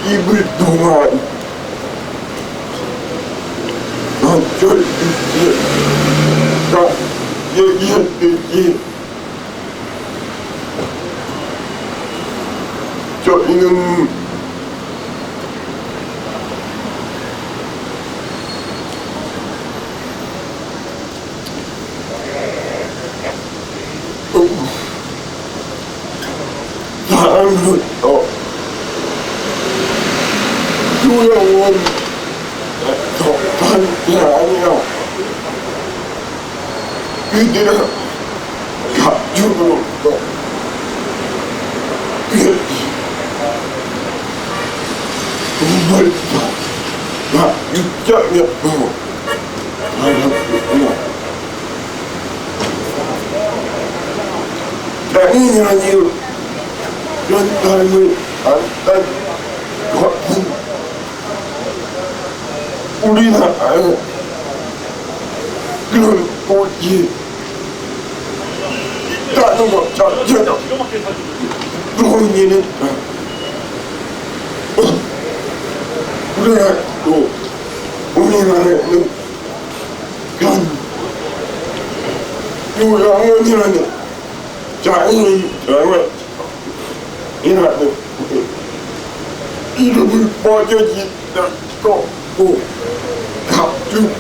입을 동안 어쩔 듯이 얘기했듯이 저희는 사람으로서 요양원에서 산 게 아니라 그들은 가족으로서 정말 다 육자였고 살았구나. 당연히 아니요. 그런 삶을 안단 것은 우리나라에 그런 곳이 있다는 것 자체가 그런 일은 그래도 우리나라에는 그런 요양원이라는 자연을 이라는 이름을 빠져있다고 가지고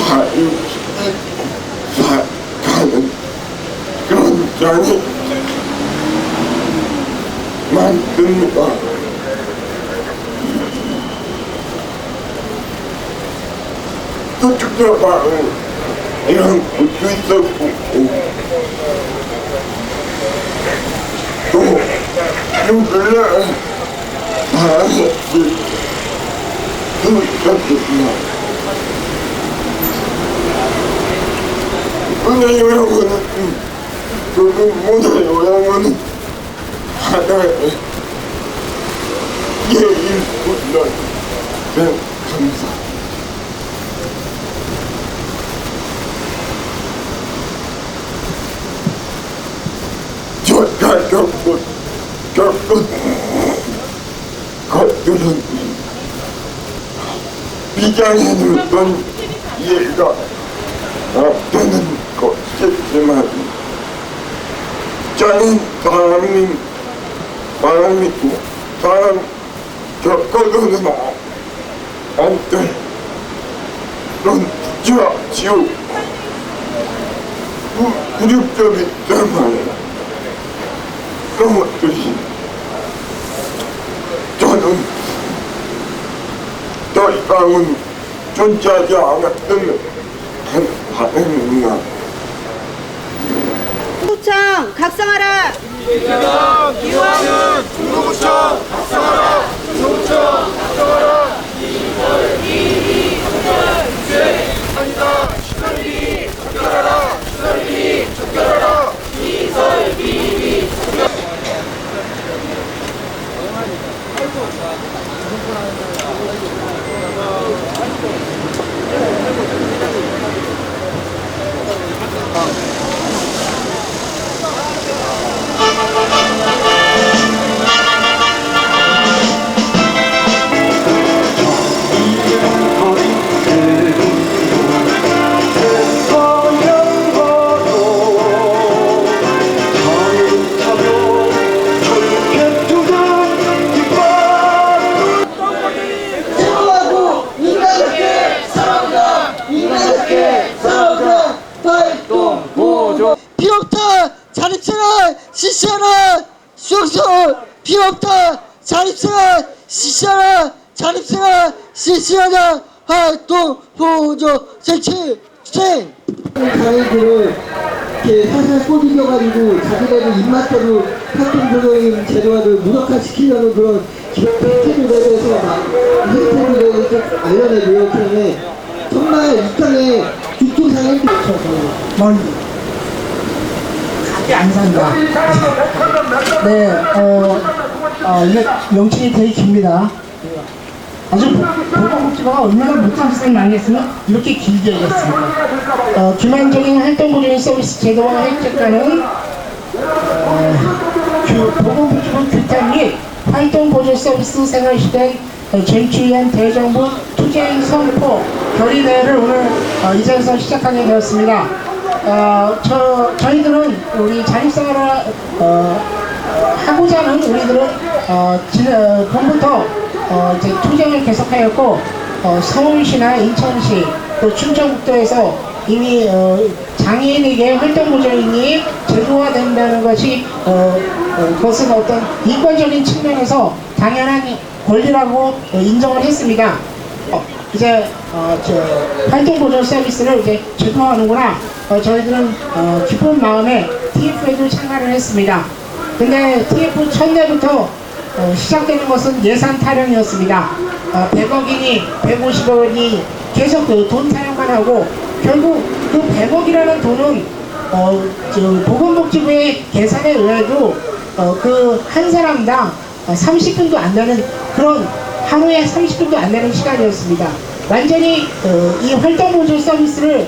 가는 그런 장이 만듭니다. 저축자방은 이런 것도 있었고 또 요근래 바람이 부탁드립니다. 은혜 요양원은 모든 요양원은 하나의 예일 뿐만 감사. 저가 겪은 것들은 비장해 놓던 이해가 없다는 것이지만 저는 사람 겪어도는 안될 그런 지옥 굴욕적인 때문에 그런 것들이 저는 더 이상은 존재하지 않았던 반응입니다. 구청 각성하라. 이왕은 중로구청 각성하라. 중로구청 각성하라. 아니다. 시설비 척결하라. 시설비 척결하라. 시설비 척결. 비없다 자립생활 실시하라. 수용소 비없다 자립생활 실시하라. 자립생활 실시하자. 활동 보조 정치 수행. 자기들을 이렇게 살살 꼬드겨가지고 자기네들 입맛대로 활동보조인 재료화를 무력화시키려는 그런 혜택에 대해서 혜택에 대해서 알려내고요. 그다음에 정말 이 땅에 교통상을 밖에 안 산다. 네, 이게 명칭이 되게 깁니다. 아주 보건복지부가 얼마나 못한 짓을 많이 했으면 이렇게 길게 하겠습니다. 기만적인 활동보조인 서비스 제도와 혜택과는 보건복지부 규탄 및 활동보조 서비스 생활시대 쟁취 위한 대정부 투쟁 선포 결의대회를 오늘 이 자리에서 시작하게 되었습니다. 저희들은 우리 자립생활을 하고자 하는 우리들은 봄부터 이제 투쟁을 계속하였고 서울시나 인천시 또 충청북도에서 이미 장애인에게 활동보조인이 제도화된다는 것이 그것은 어떤 인권적인 측면에서 당연한 권리라고 인정을 했습니다. 이제 활동보조 서비스를 이제 제도화하는구나. 저희들은 기쁜 마음에 TF에도 참가를 했습니다. 근데 TF 첫날부터 시작되는 것은 예산 타령이었습니다. 100억이니 150억이니 계속 돈 타령만 하고 결국 그 100억이라는 돈은 보건복지부의 계산에 의해도 그 한 사람당 30분도 안 되는 그런 하루에 30분도 안 되는 시간이었습니다. 완전히 이 활동보조 서비스를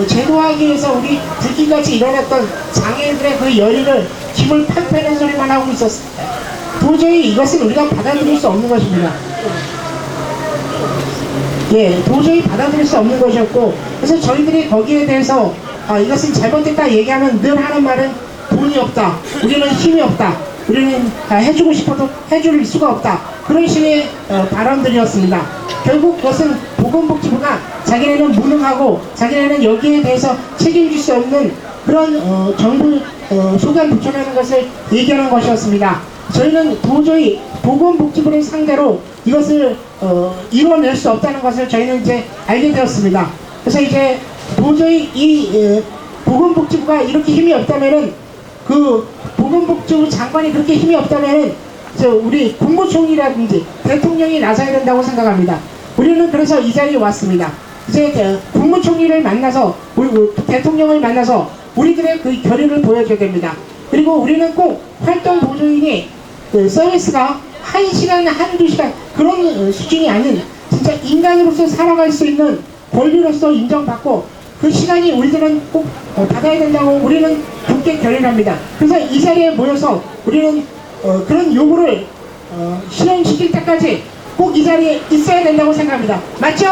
제도화하기 위해서 우리 불길같이 일어났던 장애인들의 그 열의를 기물 팍 빼는 소리만 하고 있었습니다. 도저히 이것은 우리가 받아들일 수 없는 것입니다. 예, 도저히 받아들일 수 없는 것이었고, 그래서 저희들이 거기에 대해서 이것은 잘못됐다 얘기하면 늘 하는 말은 돈이 없다, 우리는 힘이 없다, 우리는 해주고 싶어도 해줄 수가 없다, 그런 식의 발언들이었습니다. 결국 그것은 보건복지부가 자기네는 무능하고 자기네는 여기에 대해서 책임질 수 없는 그런 정부 소관 부처라는 것을 얘기하는 것이었습니다. 저희는 도저히 보건복지부를 상대로 이것을 이뤄낼 수 없다는 것을 저희는 이제 알게 되었습니다. 그래서 이제 도저히 이 보건복지부가 이렇게 힘이 없다면은 그 보건복지부 장관이 그렇게 힘이 없다면은 우리 국무총리라든지 대통령이 나서야 된다고 생각합니다. 우리는 그래서 이 자리에 왔습니다. 이제 국무총리를 만나서 대통령을 만나서 우리들의 그 결의를 보여줘야 됩니다. 그리고 우리는 꼭 활동 보조인이 그 서비스가 1시간, 한두 시간 그런 수준이 아닌 진짜 인간으로서 살아갈 수 있는 권리로서 인정받고 그 시간이 우리들은 꼭 받아야 된다고 우리는 굳게 결의를 합니다. 그래서 이 자리에 모여서 우리는 그런 요구를 실현시킬 때까지 꼭 이 자리에 있어야 된다고 생각합니다. 맞죠?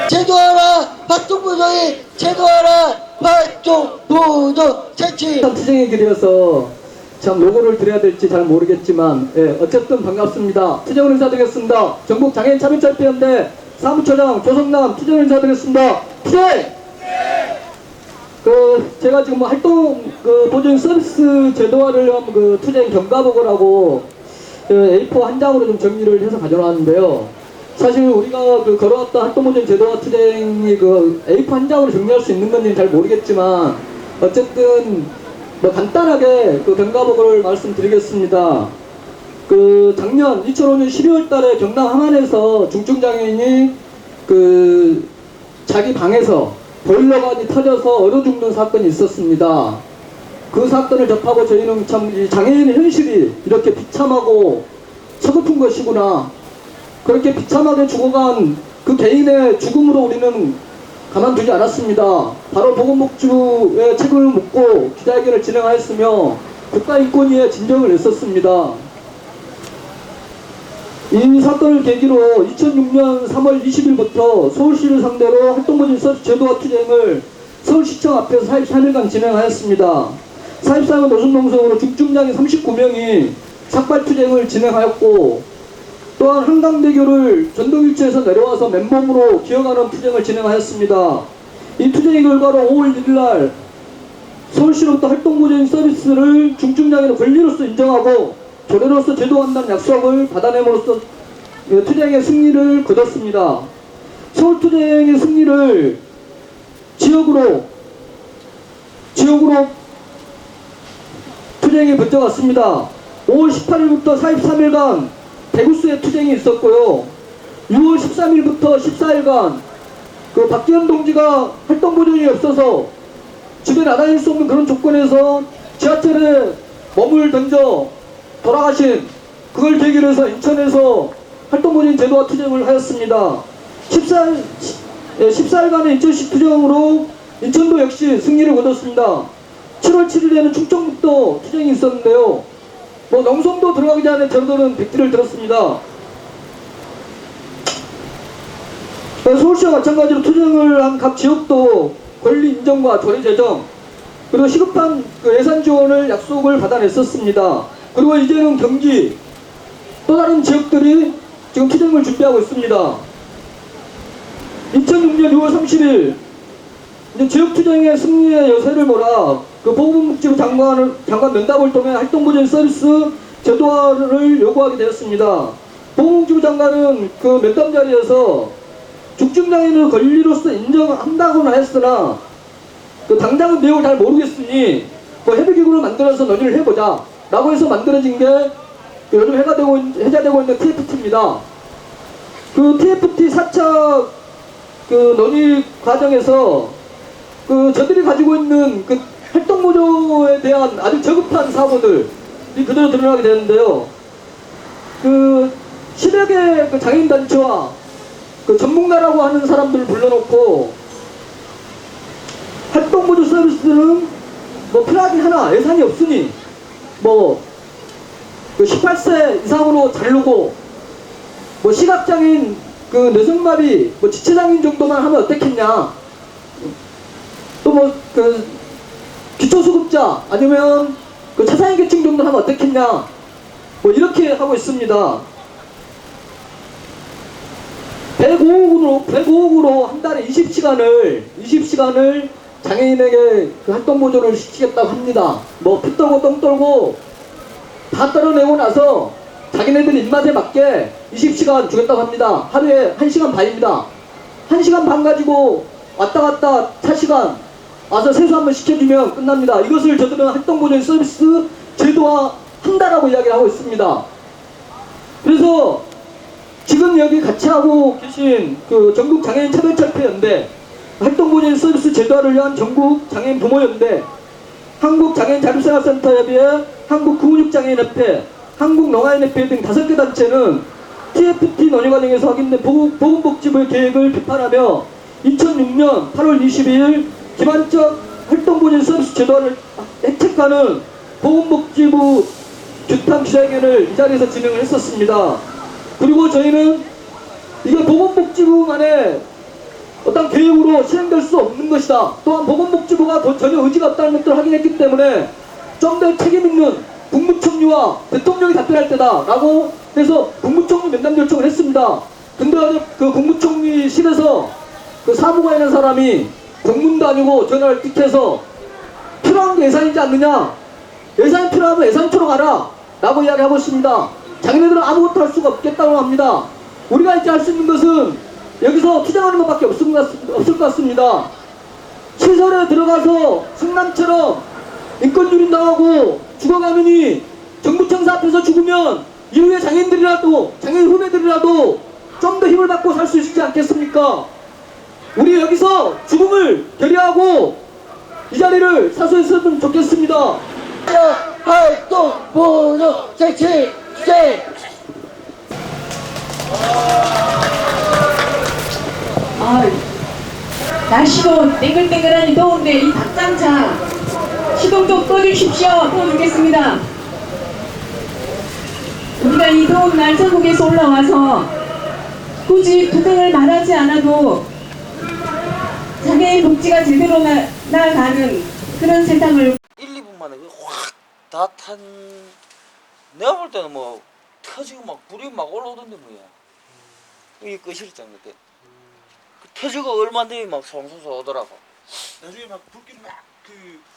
제도하라 활동보조인, 제도하라 활동보조 정치. 투쟁의 길이어서 참 요구를 드려야 될지 잘 모르겠지만, 예, 어쨌든 반갑습니다. 투쟁을 인사드리겠습니다. 전국 장애인 참여철폐연대 사무처장 조성남 투쟁을 인사드리겠습니다. 투쟁! 제가 지금 뭐 활동 보조인 서비스 제도화를 위한 투쟁 경과보고라고 A4 한 장으로 좀 정리를 해서 가져놨는데요. 사실 우리가 걸어왔던 활동보조인 제도화 투쟁이 A4 한 장으로 정리할 수 있는 건지는 잘 모르겠지만, 어쨌든 뭐 간단하게 경과보고를 말씀드리겠습니다. 작년 2005년 12월 달에 경남 함안에서 중증장애인이 자기 방에서 보일러관이 터져서 얼어 죽는 사건이 있었습니다. 그 사건을 접하고 저희는 참 이 장애인의 현실이 이렇게 비참하고 서글픈 것이구나. 그렇게 비참하게 죽어간 그 개인의 죽음으로 우리는 가만두지 않았습니다. 바로 보건복지부의 책임을 묻고 기자회견을 진행하였으며 국가인권위에 진정을 냈었습니다. 이 사건을 계기로 2006년 3월 20일부터 서울시를 상대로 활동보조인 서비스 제도화 투쟁을 서울시청 앞에서 43일간 진행하였습니다. 43일 노숙농성으로 중증장애인 39명이 삭발투쟁을 진행하였고, 또한 한강대교를 전동일체에서 내려와서 맨몸으로 기어가는 투쟁을 진행하였습니다. 이 투쟁의 결과로 5월 1일날 서울시로부터 활동보조인 서비스를 중증장애인의 권리로서 인정하고 조례로서 제도한다는 약속을 받아냄으로써 투쟁의 승리를 거뒀습니다. 서울투쟁의 승리를 지역으로 투쟁이 번져갔습니다. 5월 18일부터 43일간 대구수에 투쟁이 있었고요. 6월 13일부터 14일간 박기현 동지가 활동보조인이 없어서 집에 나다닐 수 없는 그런 조건에서 지하철에 몸을 던져 돌아가신, 그걸 계기로 해서 인천에서 활동보조인 제도화 투쟁을 하였습니다. 14일간의 인천시 투쟁으로 인천도 역시 승리를 거뒀습니다. 7월 7일에는 충청북도 투쟁이 있었는데요. 농성도 들어가기 전에 저들은 백지를 들었습니다. 서울시와 마찬가지로 투쟁을 한 각 지역도 권리 인정과 조례 제정, 그리고 시급한 예산 지원을 약속을 받아냈었습니다. 그리고 이제는 경기 또 다른 지역들이 지금 투쟁을 준비하고 있습니다. 2006년 6월 30일 이제 지역투쟁의 승리의 여세를 몰아 보건복지부 장관 면담을 통해 활동보조인 서비스 제도화를 요구하게 되었습니다. 보건복지부 장관은 면담 자리에서 중증장애인의 권리로서 인정한다고는 했으나 당장은 내용을 잘 모르겠으니 협의기구를 만들어서 논의를 해보자 라고 해서 만들어진 게 요즘 해제되고 있는 TFT입니다. TFT 4차 논의 과정에서 저들이 가지고 있는 활동보조에 대한 아주 저급한 사고들이 그대로 드러나게 되는데요. 10여 개 장애인단체와 전문가라고 하는 사람들을 불러놓고 활동보조 서비스는 플러그인 하나 예산이 없으니 18세 이상으로 자르고 시각장애인 뇌성마비 지체장애인 정도만 하면 어떻겠냐, 또 기초수급자 아니면 차상위 계층 정도 하면 어떻겠냐, 이렇게 하고 있습니다. 105억으로 한 달에 20시간을 장애인에게 활동보조를 시키겠다고 합니다. 피 떨고 똥 떨고 다 떨어내고 나서 자기네들 입맛에 맞게 20시간 주겠다고 합니다. 하루에 1시간 반입니다. 1시간 반 가지고 왔다 갔다 4시간 와서 세수 한번 시켜주면 끝납니다. 이것을 저들은 활동보조인 서비스 제도화 한다라고 이야기를 하고 있습니다. 그래서 지금 여기 같이 하고 계신 그 전국 장애인 차별철폐연대, 활동보존 서비스 제도화를 위한 전국 장애인 부모연대, 한국장애인 자립생활센터협의회, 한국근육장애인협회, 한국농아인협회 등 5개 단체는 TFT 논의 과정에서 확인된 보건복지부의 계획을 비판하며 2006년 8월 22일 기반적 활동보존 서비스 제도화를 획책하는 보건복지부 규탄 기자회견을 이 자리에서 진행을 했었습니다. 그리고 저희는 이게 보건복지부만의 어떤 계획으로 실행될 수 없는 것이다. 또한 보건복지부가 전혀 의지가 없다는 것들을 확인했기 때문에 좀 더 책임있는 국무총리와 대통령이 답변할 때다라고 해서 국무총리 면담 요청을 했습니다. 근데 어제 그 국무총리실에서 그 사무가 있는 사람이 공문도 아니고 전화를 띡해서 필요한 게 예산이지 않느냐, 예산이 필요하면 예산처럼 가라 라고 이야기하고 있습니다. 자기네들은 아무것도 할 수가 없겠다고 합니다. 우리가 이제 할 수 있는 것은 여기서 투쟁하는 것밖에 없을 것 같습니다. 시설에 들어가서 성남처럼 인권 유린당하고 죽어가느니 정부 청사 앞에서 죽으면 이후에 장애인들이라도, 장애인 후배들이라도 좀 더 힘을 받고 살 수 있지 않겠습니까? 우리 여기서 죽음을 결의하고 이 자리를 사수했으면 좋겠습니다. 활동 보조 정치 세. 날씨도 땡글땡글하니 더운데 이 닭장차 시동 좀 꺼주십시오. 도와주겠습니다. 우리가 이 더운 날 전국에서 올라와서 굳이 투쟁을 말하지 않아도 장애인 복지가 제대로 나아가는 그런 세상을 1, 2분 만에 확 다 탄, 내가 볼 때는 뭐 터지고 막 불이 막 올라오던데 뭐야. 이게 끝이랬잖아 그때. 터지고 얼마 안 되면 막 송소소 오더라고. 나중에 막 불길이 막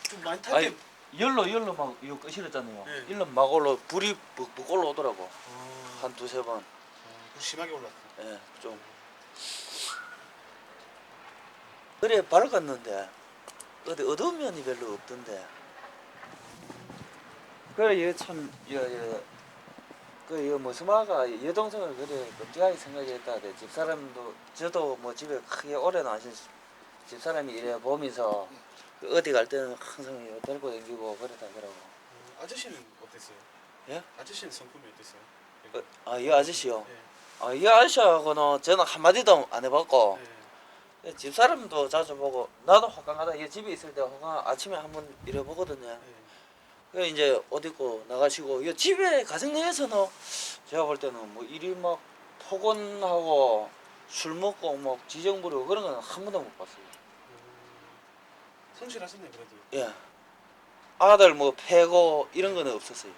좀 많이 탈 때. 열로 막 이거 끝이랬잖아요. 네. 일로 막 불이 벅벅 올라오더라고. 한 2-3번. 심하게 올랐어. 예, 좀. 그래 밝았는데 어디 어두운 면이 별로 없던데. 그래 얘참 그 머스마가 여동생을 그래 끔찍하게 생각했다대. 집사람도 저도 뭐 집에 크게 오래 나신 집사람이 이래 보면서 어디 갈 때는 항상 이거 들고 다니고 그러다 그러고. 아저씨는 어땠어요? 예? 아저씨는 성품이 어땠어요? 이 아저씨요? 이 아저씨하고는 저는 한마디도 안 해봤고 집사람도 자주 보고 나도 화강 가다 얘 집에 있을 때 화강 아침에 한번 이래 보거든요. 그 이제 어디 있고 나가시고 이 집에 가정 내에서는 제가 볼 때는 뭐 일이 막 폭언하고 술 먹고 뭐 지정 부리고 그런 건 한 번도 못 봤어요. 성실하셨네 그래도. 예. 아들 뭐 패고 이런 거는 없었어요.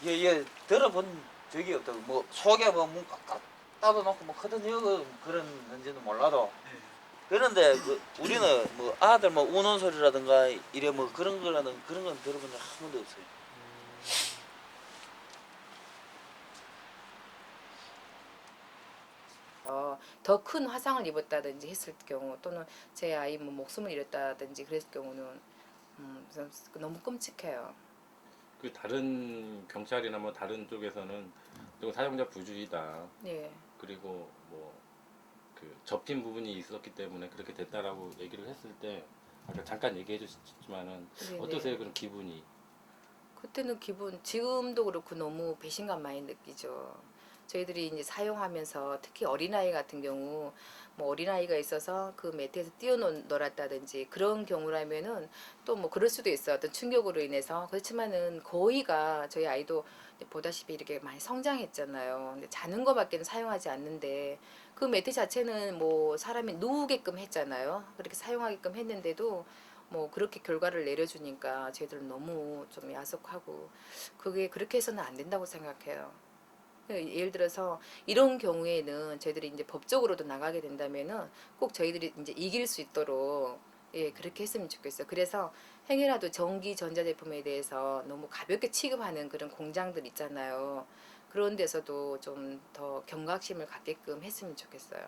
얘 들어본 적이 없다고. 뭐 속에 뭐 문 꽉 따둬놓고 뭐 커든요 그런지는 몰라도. 그런데 우리는 뭐 아들 뭐 우는 소리라든가 이래 뭐 그런 건 들어본 적 한 번도 없어요. 더 큰 화상을 입었다든지 했을 경우 또는 제 아이 뭐 목숨을 잃었다든지 그랬을 경우는 너무 끔찍해요. 그 다른 경찰이나 뭐 다른 쪽에서는 또 사용자 부주의다. 예. 그리고 뭐 그 접힌 부분이 있었기 때문에 그렇게 됐다라고 얘기를 했을 때 아까 잠깐 얘기해 주셨지만은 어떠세요? 그런 기분이? 그때는 지금도 그렇고 너무 배신감 많이 느끼죠. 저희들이 이제 사용하면서 특히 어린아이 같은 경우 뭐 어린아이가 있어서 그 매트에서 뛰어놀았다든지 그런 경우라면은 또 뭐 그럴 수도 있어요. 어떤 충격으로 인해서. 그렇지만은 거의가 저희 아이도 보다시피 이렇게 많이 성장했잖아요. 근데 자는 거밖에는 사용하지 않는데 그 매트 자체는 뭐 사람이 누우게끔 했잖아요. 그렇게 사용하게끔 했는데도 뭐 그렇게 결과를 내려주니까 저희들은 너무 좀 야속하고 그게 그렇게 해서는 안 된다고 생각해요. 예를 들어서 이런 경우에는 저희들이 이제 법적으로도 나가게 된다면은 꼭 저희들이 이제 이길 수 있도록 그렇게 했으면 좋겠어요. 그래서 행여라도 전기 전자제품에 대해서 너무 가볍게 취급하는 그런 공장들 있잖아요. 그런 데서도 좀 더 경각심을 갖게끔 했으면 좋겠어요.